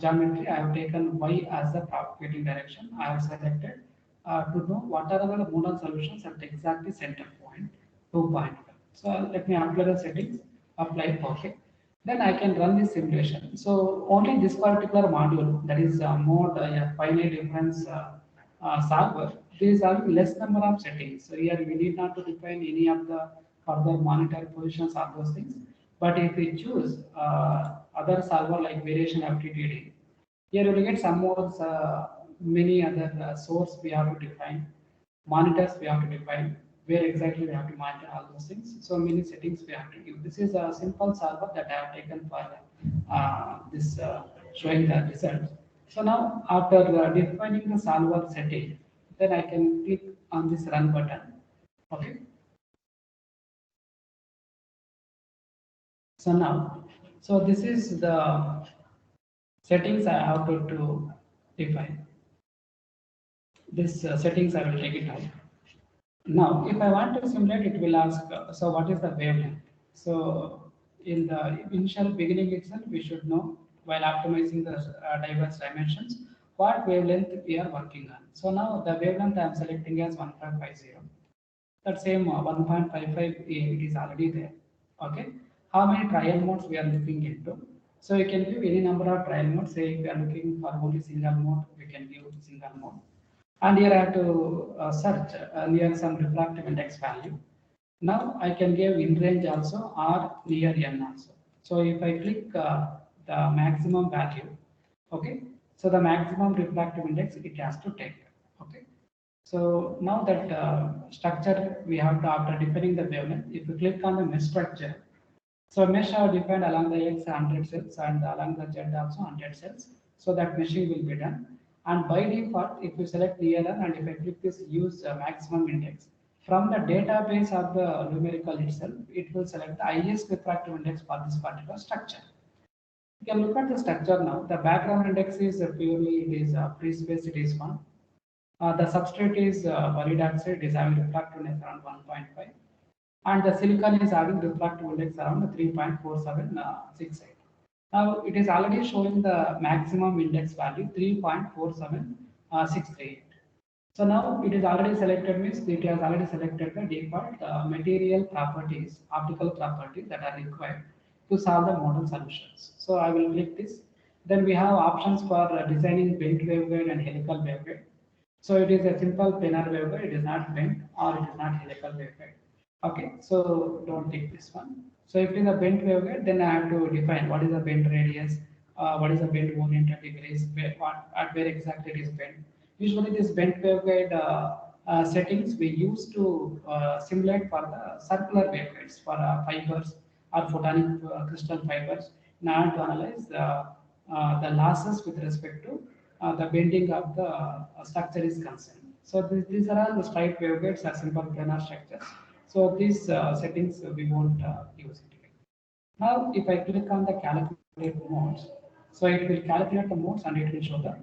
geometry, I have taken y as the propagating direction. I have selected to know what are the modal solutions at exactly center point 2.5. So let me apply the settings, apply OK. Then I can run this simulation. So only this particular module, that is mode finite difference solver, there is having less number of settings. So here we need not to define any of the further monitor positions or those things. But if we choose other solver like variation FTTD, here we will get some more many other source we have to define, monitors we have to define, where exactly we have to monitor all those things. So many settings we have to give. This is a simple solver that I have taken for this showing the results. So now after defining the solver setting, then I can click on this run button. Okay. So now, so this is the settings I have to define. This settings I will take it out. Now, if I want to simulate, it will ask, so what is the wavelength? So in the initial beginning itself, we should know while optimizing the diverse dimensions, what wavelength we are working on. So now the wavelength I am selecting as 1.50. That same 1.55, it is already there. Okay. How many trial modes we are looking into? So you can give any number of trial modes. Say if we are looking for only single mode, we can give single mode. And here I have to search near some refractive index value. Now I can give in range also or near n also. So if I click the maximum value, okay, so the maximum refractive index it has to take. Okay. So now that structure we have to, after defining the wavelength, if you click on the mesh structure, so mesh are defined along the x 100 cells and along the z also 100 cells. So that meshing will be done. And by default, if you select nearer and if I click this use maximum index, from the database of the numerical itself, it will select the highest refractive index for this particular structure. You can look at the structure now. The background index is purely it is free space, it is 1. The substrate is valid oxide, it is having refractive index around 1.5. And the silicon is having refractive index around 3.4768. Now it is already showing the maximum index value 3.47638. So now it is already selected, means it has already selected the default material properties, optical properties that are required to solve the model solutions. So I will click this. Then we have options for designing bent waveguide and helical waveguide. So it is a simple planar waveguide, it is not bent or it is not helical waveguide. Okay, so don't take this one. So if it is a bent waveguide, then I have to define what is the bent radius, what is the bent oriented degrees, at where exactly it is bent. Usually this bent waveguide settings we use to simulate for the circular waveguides for fibers or photonic crystal fibers in order to analyze the losses with respect to the bending of the structure is concerned. So these are all the straight waveguides are simple planar structures. So these settings we won't use it. Now if I click on the calculate modes, so it will calculate the modes and it will show the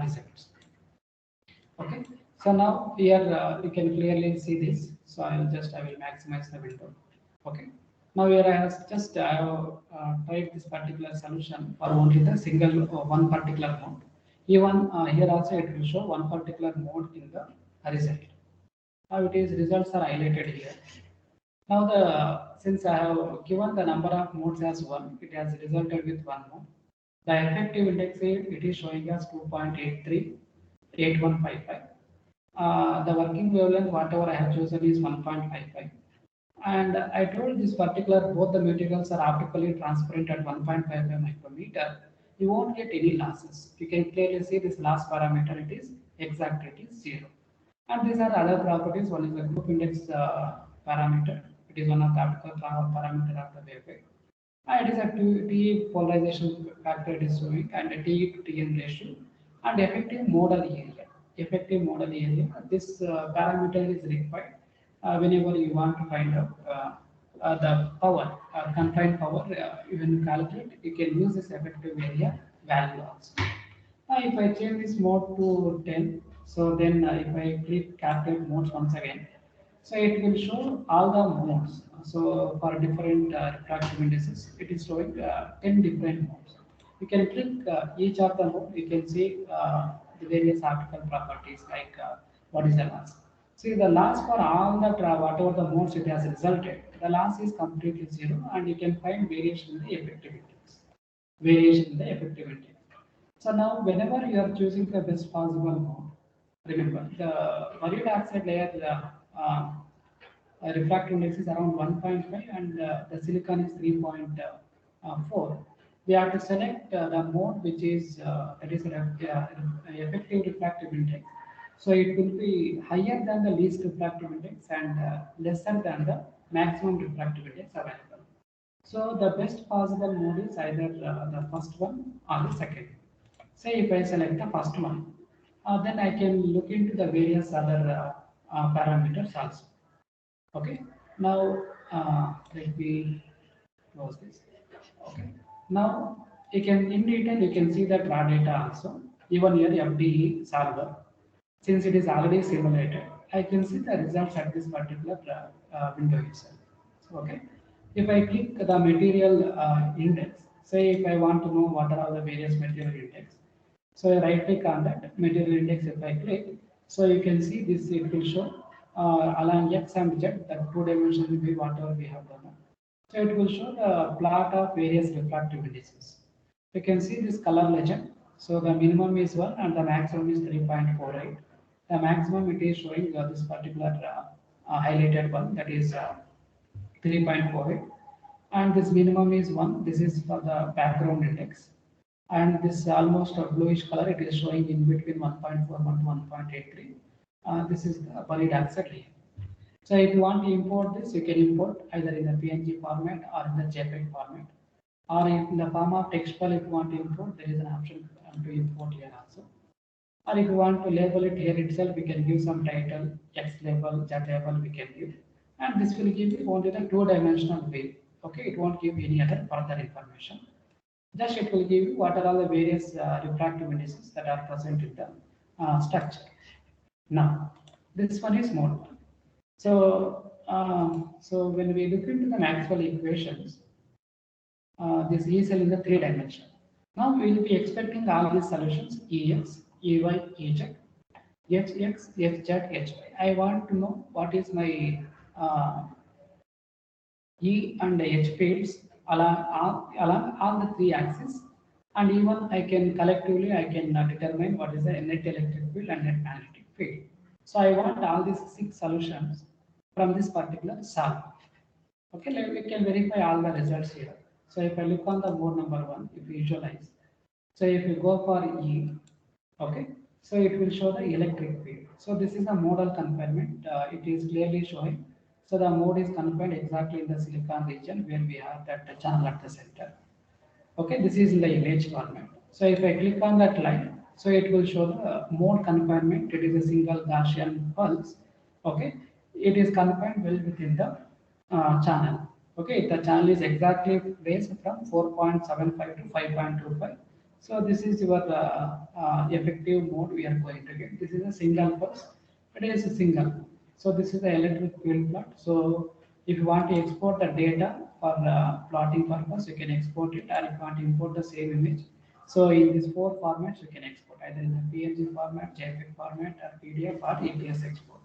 results. Okay. So now here you can clearly see this. So I will maximize the window. Okay. Now here I have just tried this particular solution for only the single one particular mode. Even here also it will show one particular mode in the result. Now it is results are highlighted here. Now since I have given the number of modes as 1, it has resulted with 1 mode. The effective index it is showing as 2.838155. The working wavelength whatever I have chosen is 1.55. And I told this particular both the materials are optically transparent at 1.55 micrometer. You won't get any losses. You can clearly see this loss parameter, it is exact, it is 0. And these are other properties. One is the group index parameter. It is one of the optical parameter of the waveguide. And it is a T polarization factor it is showing and a T to Tn ratio and effective modal area. Effective modal area. This parameter is required whenever you want to find out the power, confined power. When you calculate, you can use this effective area value also. Now, if I change this mode to 10, So then if I click calculate modes once again, so it will show all the modes. So for different refractive indices, it is showing 10 different modes. You can click each of the mode. You can see the various optical properties like what is the loss. See the loss for all the whatever the modes it has resulted, the loss is completely zero, and you can find variation in the effective index. Variation in the effective index. So now whenever you are choosing the best possible mode, remember the value oxide layer refractive index is around 1.5 and the silicon is 3.4. We have to select the mode which is that is effective refractive index. So it will be higher than the least refractive index and lesser than the maximum refractive index available. So the best possible mode is either the first one or the second. Say if I select the first one, then I can look into the various other parameters also. Okay. Now let me close this. Okay. Now you can in detail you can see that raw data also. Even here FDE solver, since it is already simulated, I can see the results at this particular window itself. Okay. If I click the material index, say if I want to know what are all the various material index, so I right click on that material index. If I click, so you can see this it will show along X and Z, the two dimensions will be whatever we have done. So it will show the plot of various refractive indices. You can see this color legend. So the minimum is 1 and the maximum is 3.48. The maximum it is showing this particular highlighted one, that is 3.48, and this minimum is 1. This is for the background index, and this almost a bluish color it is showing in between 1.41 to 1.83. This is the valid oxide layer. So if you want to import this, you can import either in the PNG format or in the JPEG format, or in the form of text file. If you want to import, there is an option to import here also. Or if you want to label it here itself, we can give some title, X label, Z label we can give. And this will give you only the two-dimensional view. Okay, it won't give any other further information. Just it will give you what are all the various refractive indices that are present in the structure. Now, this one is mode. So when we look into the Maxwell equations, this E cell in the three dimension. Now we will be expecting all these solutions Ex, Ey, Ez, Hx, Hz, Hy. I want to know what is my E and H fields along all the three axes, and even I can collectively I can determine what is the net electric field and net magnetic field. So I want all these 6 solutions from this particular solve. Okay, we can verify all the results here. So if I look on the mode number 1, if you visualize, so if you go for E, okay, so it will show the electric field. So this is a modal confinement. It is clearly showing. So the mode is confined exactly in the silicon region where we have that channel at the center. Okay, this is in the image format. So if I click on that line, so it will show the mode confinement. It is a single Gaussian pulse. Okay, it is confined well within the channel. Okay, the channel is exactly placed from 4.75 to 5.25. So this is your effective mode we are going to get. This is a single pulse. It is a single. So this is the electric field plot. So if you want to export the data for plotting purpose, you can export it, or if you want to import the same image. So in these 4 formats, you can export either in the PNG format, JPEG format, or PDF or EPS export.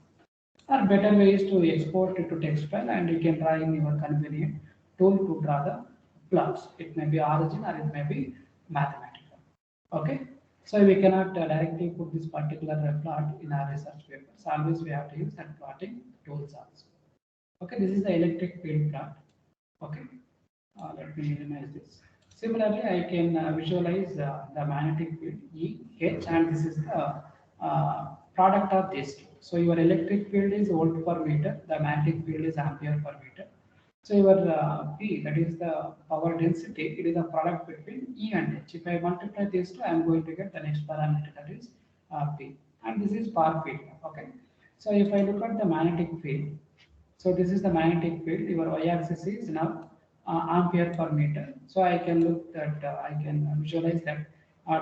Or better way is to export it to text file, and you can draw in your convenient tool to draw the plots. It may be origin or it may be mathematical. Okay. So we cannot directly put this particular plot in our research papers. Always we have to use that plotting tools also. Okay, this is the electric field plot. Okay, let me minimize this. Similarly, I can visualize the magnetic field E, H, and this is the product of these two. So your electric field is volt per meter, the magnetic field is ampere per meter. So your P, that is the power density, it is a product between E and H. If I multiply these two, I am going to get the next parameter, that is P. And this is far field. Okay. So if I look at the magnetic field, so this is the magnetic field. Your y-axis is now ampere per meter. So I can look that I can visualize that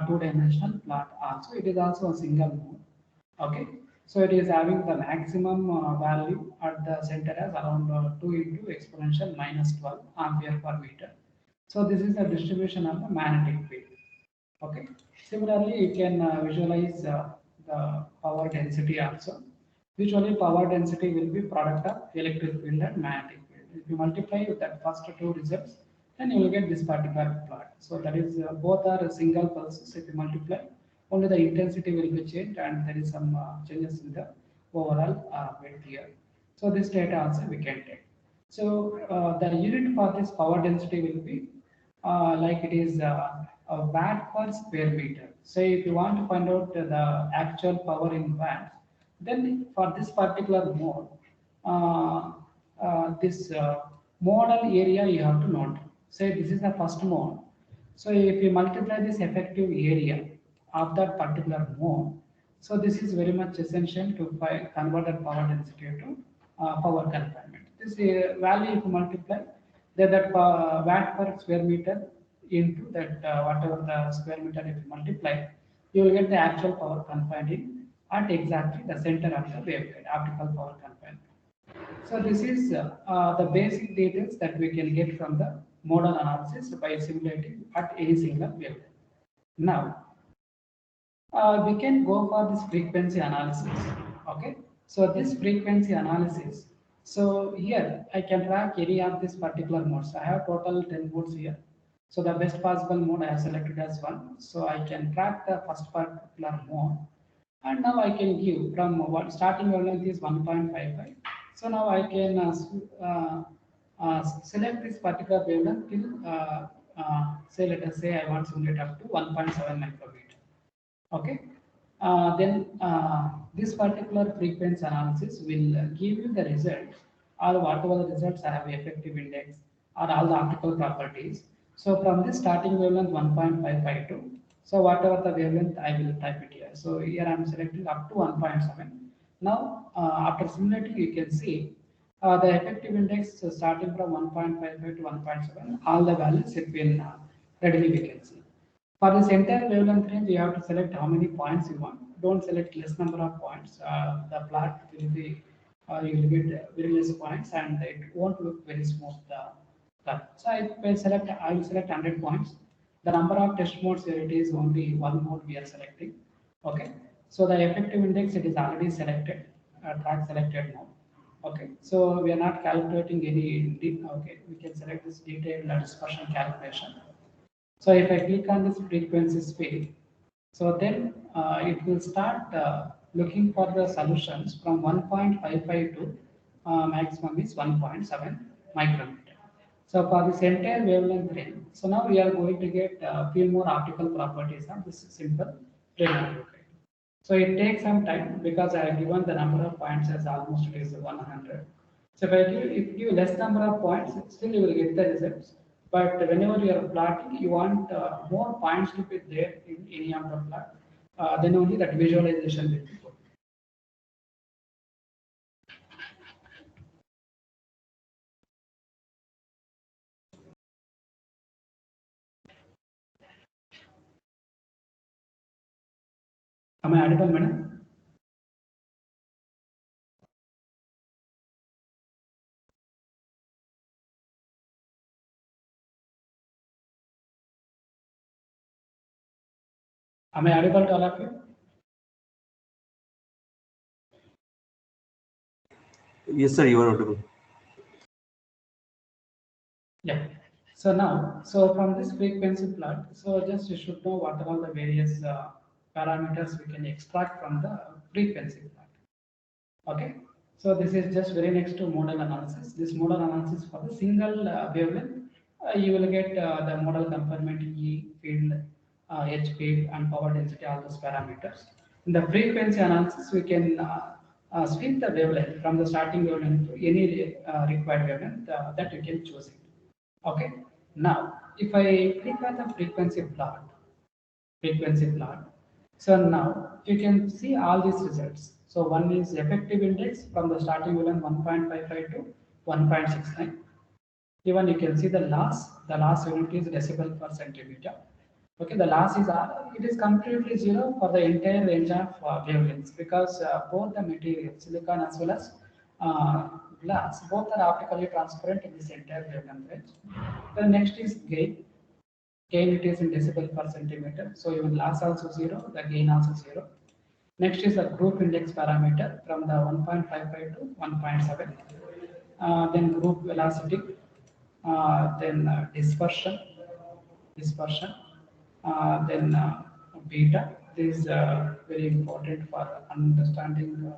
two-dimensional plot also. It is also a single mode. Okay, so it is having the maximum value at the center as around 2 into exponential minus 12 ampere per meter. So this is the distribution of the magnetic field. Okay. Similarly, you can visualize the power density also. Usually, power density will be product of electric field and magnetic field. If you multiply with that first two results, then you will get this particular plot. So that is both are single pulses. If you multiply, only the intensity will be changed, and there is some changes in the overall width here. So this data also we can take. So the unit for this power density will be like it is a watt per square meter. So if you want to find out the actual power in watts, then for this particular mode, uh, this modal area you have to note. Say this is the first mode. So if you multiply this effective area of that particular mode, so this is very much essential to convert that power density to power confinement. This value if you multiply, then that watt per square meter into that whatever the square meter if you multiply, you will get the actual power confined in at exactly the center of the waveguide, optical power confinement. So this is the basic details that we can get from the modal analysis by simulating at any single wavelength. Now, we can go for this frequency analysis. Okay, so this frequency analysis. So here I can track any of this particular modes. I have total 10 modes here. So the best possible mode I have selected as one. So I can track the first particular mode, and now I can give from what starting wavelength is 1.55. So now I can select this particular wavelength till say let us say I want to simulate up to 1.7 micrometer. Okay. Then this particular frequency analysis will give you the results or whatever the results I have effective index or all the optical properties. So from this starting wavelength 1.552, so whatever the wavelength I will type it here. So here I am selecting up to 1.7. Now after simulating you can see the effective index starting from 1.55 to 1.7, all the values have been readily we can see. For this entire wavelength range, you have to select how many points you want. Don't select less number of points. The plot will be, you will get very less points and it won't look very smooth. Plot. So I will select 100 points. The number of test modes here it is only one mode we are selecting. Okay. So the effective index it is already selected, track selected mode. Okay. So we are not calculating any, okay, we can select this detailed dispersion calculation. So if I click on this frequency speed, so then it will start looking for the solutions from 1.55 to maximum is 1.7 micrometer. So for this entire wavelength range, so now we are going to get a few more optical properties of this simple wavelength. So it takes some time because I have given the number of points as almost it is 100. So if you give less number of points, still you will get the results. But whenever you are plotting, you want more points to be there in any of the plot. Then only that visualization will be good. Am I audible, madam? Am I audible to all of you? Yes, sir, you are audible. Yeah. So now, so from this frequency plot, so just you should know what are all the various parameters we can extract from the frequency plot. Okay. So this is just very next to modal analysis. This modal analysis for the single wavelength, you will get the modal confinement E field, H field, and power density, all those parameters. In the frequency analysis, we can sweep the wavelength from the starting wavelength to any required wavelength that you can choose it. Okay. Now, if I click on the frequency plot. So now you can see all these results. So one is effective index from the starting wavelength 1.55 to 1.69. Even you can see the loss unit is decibel per centimeter. Okay, the loss is it is completely zero for the entire range of wavelengths because both the materials, silicon as well as uh, glass, both are optically transparent in this entire wavelength range. The next is gain. Gain it is in decibel per centimeter. So even loss also zero, the gain also zero. Next is the group index parameter from the 1.55 to 1.7. Then group velocity, then dispersion, then beta. This is very important for understanding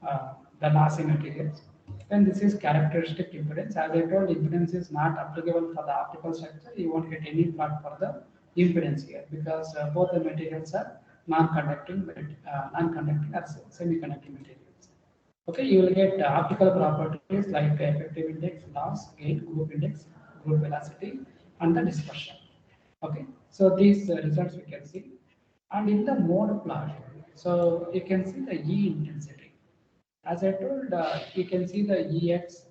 the lossy materials. Then this is characteristic impedance. As I told, impedance is not applicable for the optical structure. You won't get any plot for the impedance here because both the materials are non-conducting, non-conducting or semiconducting materials. Okay, you will get optical properties like effective index, loss, gain, group index, group velocity, and the dispersion. Okay, so these results we can see. And in the mode plot, so you can see the E intensity. As I told, you can see the EX,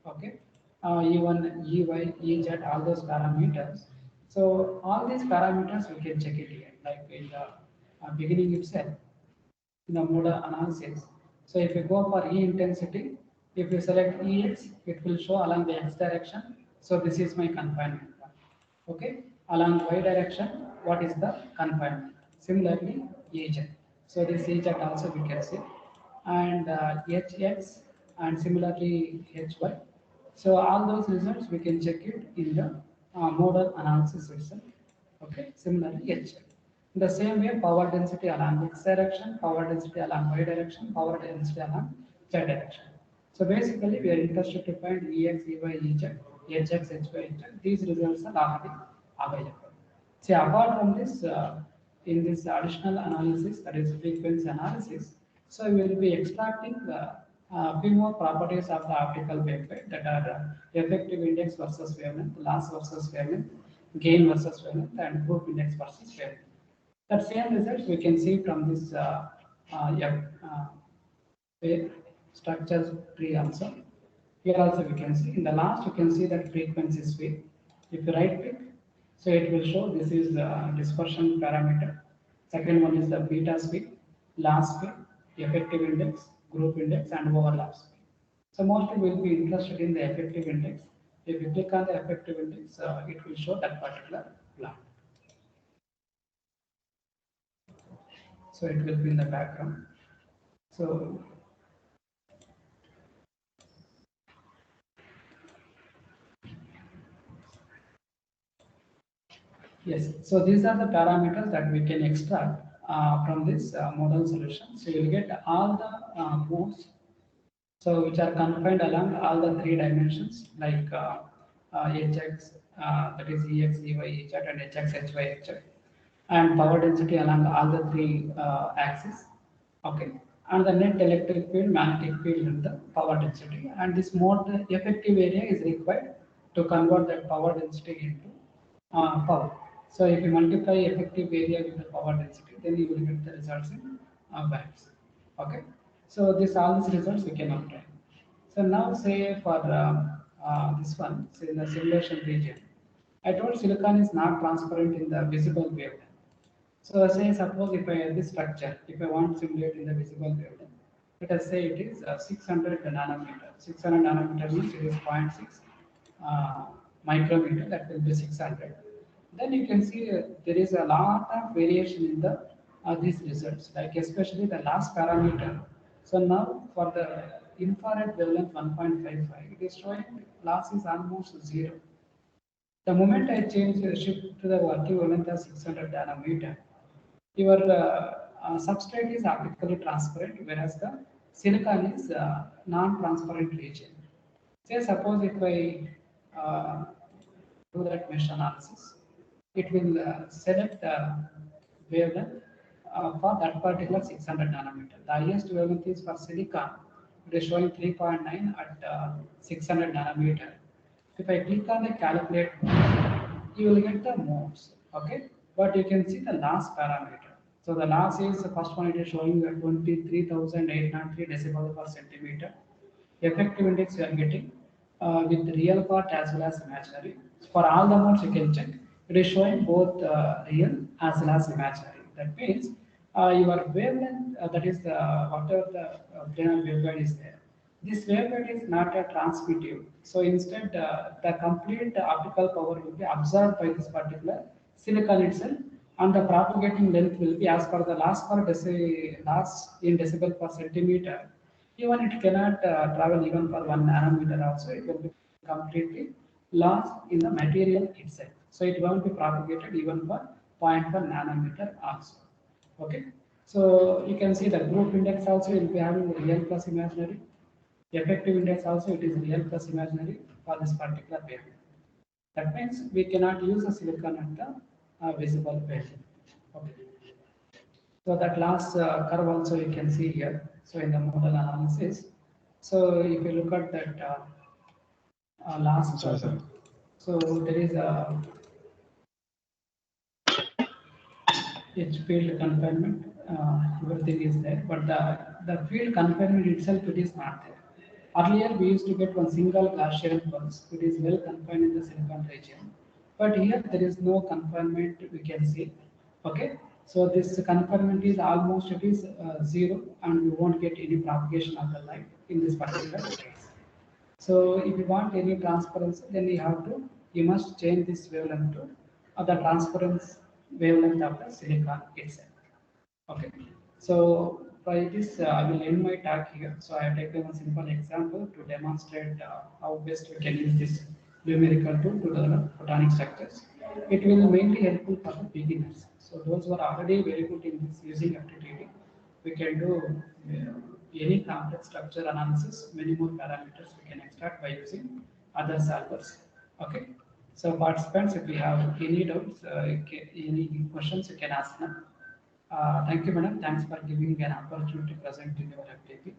okay, E1, EY, EZ, all those parameters. So all these parameters we can check it here, like in the beginning itself in the modal analysis. So if you go for E intensity, if you select EX, it will show along the X direction. So this is my confinement point. Okay, along Y direction, what is the confinement? Similarly, EZ. So this EZ also we can see, and HX, and similarly HY. So all those results we can check it in the modal analysis itself. Okay, similarly HL. In the same way, power density along X direction, power density along Y direction, power density along Z direction. So basically, we are interested to find EX, EY, EZ, HX, HY, HL. These results are already available. See, apart from this, in this additional analysis, that is frequency analysis, so we will be extracting few more properties of the optical waveguide that are effective index versus wavelength, loss versus wavelength, gain versus wavelength, and group index versus wavelength. That same results we can see from this yeah, wave structure tree also. Here also we can see in the last you can see that frequency sweep. If you right click, so it will show this is the dispersion parameter. Second one is the beta sweep, loss sweep, effective index, group index, and overlap sweep. So mostly we'll be interested in the effective index. If you click on the effective index, it will show that particular plot. So it will be in the background. So yes, so these are the parameters that we can extract from this model solution. So you'll get all the modes, so which are confined along all the three dimensions like HX, that is EX, EY, EZ, and HX, HY, HZ, and power density along all the three axes. Okay, and the net electric field, magnetic field, and the power density. And this mode effective area is required to convert that power density into power. So if you multiply effective area with the power density, then you will get the results in watts. Okay. So this all these results we can obtain. So now say for this one, say in the simulation region, I told silicon is not transparent in the visible wavelength. So say suppose if I have this structure, if I want to simulate in the visible wavelength, let us say it is 600 nanometer. 600 nanometer means it is 0.6 micrometer, that will be 600. Then you can see there is a lot of variation in the these results, like especially the last parameter. So now for the infrared wavelength 1.55, it is showing loss is almost zero. The moment I change the shift to the working wavelength of 600 nanometer, your substrate is optically transparent, whereas the silicon is non-transparent region. Say suppose if I do that mesh analysis, it will select wavelength for that particular 600 nanometer. The highest wavelength is for silicon. It is showing 3.9 at 600 nanometer. If I click on the calculate, you will get the modes. Okay, but you can see the loss parameter. So the loss is the first one. It is showing 23,803 decibel per centimeter. Effective index you are getting with real part as well as imaginary. For all the modes you can check. it is showing both real as well as imaginary. That means your wavelength, that is the whatever the Fresnel waveguide is there. This waveguide is not a transmittive. So instead, the complete optical power will be absorbed by this particular silicon itself, and the propagating length will be as per the loss in decibel per centimeter. Even it cannot travel even for 1 nanometer also. It will be completely lost in the material itself. So it won't be propagated even for 0.1 nanometer also. Okay. So you can see the group index also will be having real plus imaginary. Effective index also it is real plus imaginary for this particular wavelength. That means we cannot use a silicon at the visible wavelength. Okay. So that last curve also you can see here. So in the model analysis, so if you look at that last, so there is a edge field confinement. Everything is there, but the field confinement itself it is not there. Earlier we used to get one single Gaussian pulse. It is well confined in the silicon region, but here there is no confinement we can see. Okay, so this confinement is almost it is zero, and we won't get any propagation of the light in this particular case. So if you want any transparency, then you must change this wavelength to the transparency wavelength of the silicon itself. Okay. So by this, I will end my talk here. So I have taken a simple example to demonstrate how best we can use this numerical tool to develop photonic structures. It will mainly helpful for the beginners. So those who are already very good in this using FTTD, we can do any complex structure analysis, many more parameters we can extract by using other solvers. Okay. So participants, if you have any doubts, any questions, you can ask them. Thank you, madam. Thanks for giving an opportunity to present in your FTP.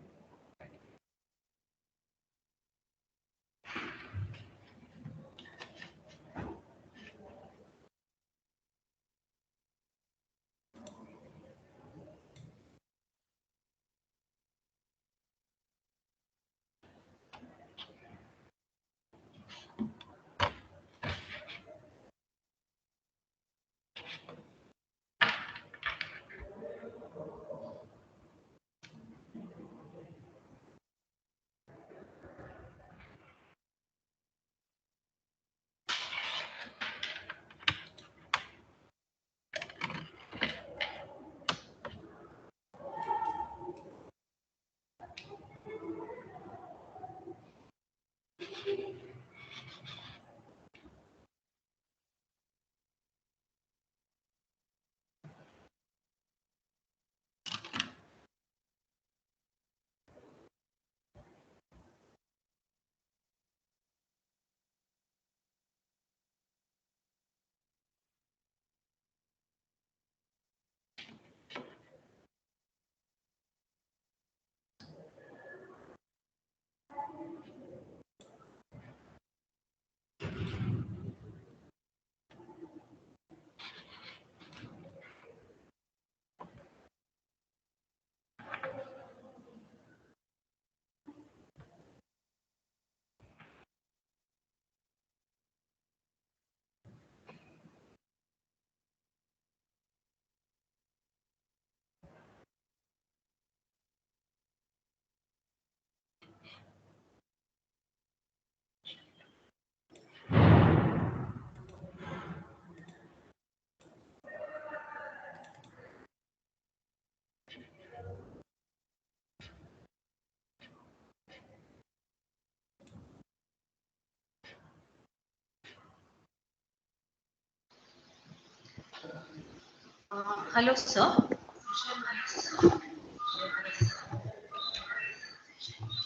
Hello, sir.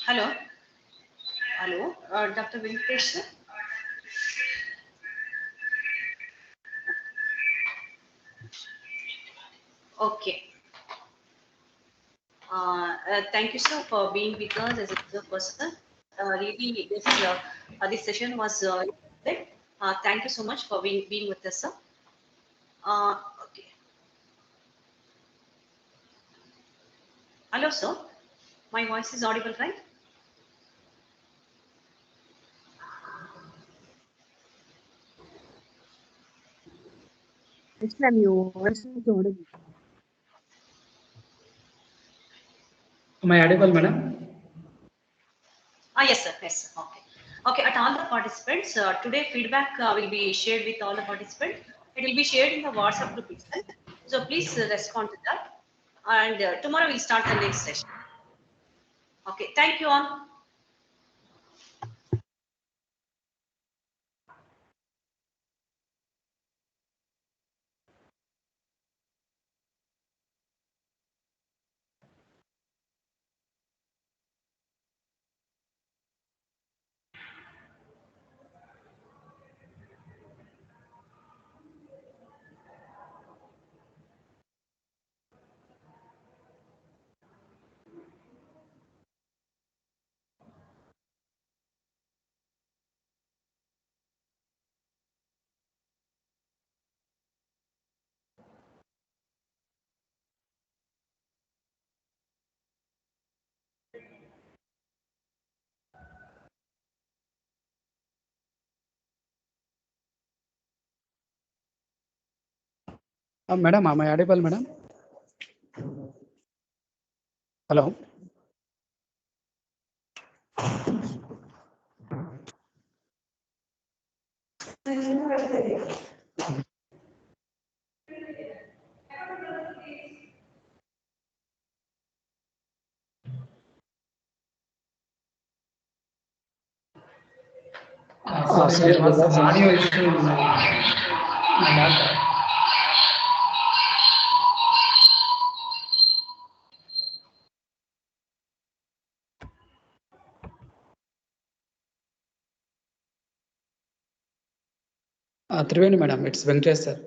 Hello. Hello, Dr. Venkatesh, sir. Okay. Thank you, sir, for being with us as a person. Really, this session was great. Thank you so much for being with us, sir. Okay. Hello, sir. My voice is audible, right? Yes, ma'am, your voice is audible. Am I audible, madam? Yes, sir. Yes, sir. Okay. Okay, at all the participants, today feedback will be shared with all the participants. It will be shared in the WhatsApp group itself. So please respond to that. And tomorrow we'll start the next session. Okay, thank you all. Madam, am I audible, madam? Hello. Sorry, there was some audio issue in my laptop. Triveni, madam, it's Venkatesh, sir.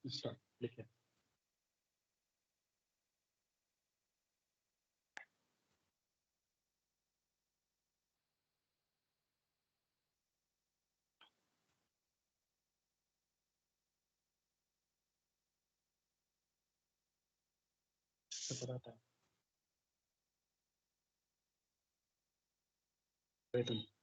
Start. Wait a minute.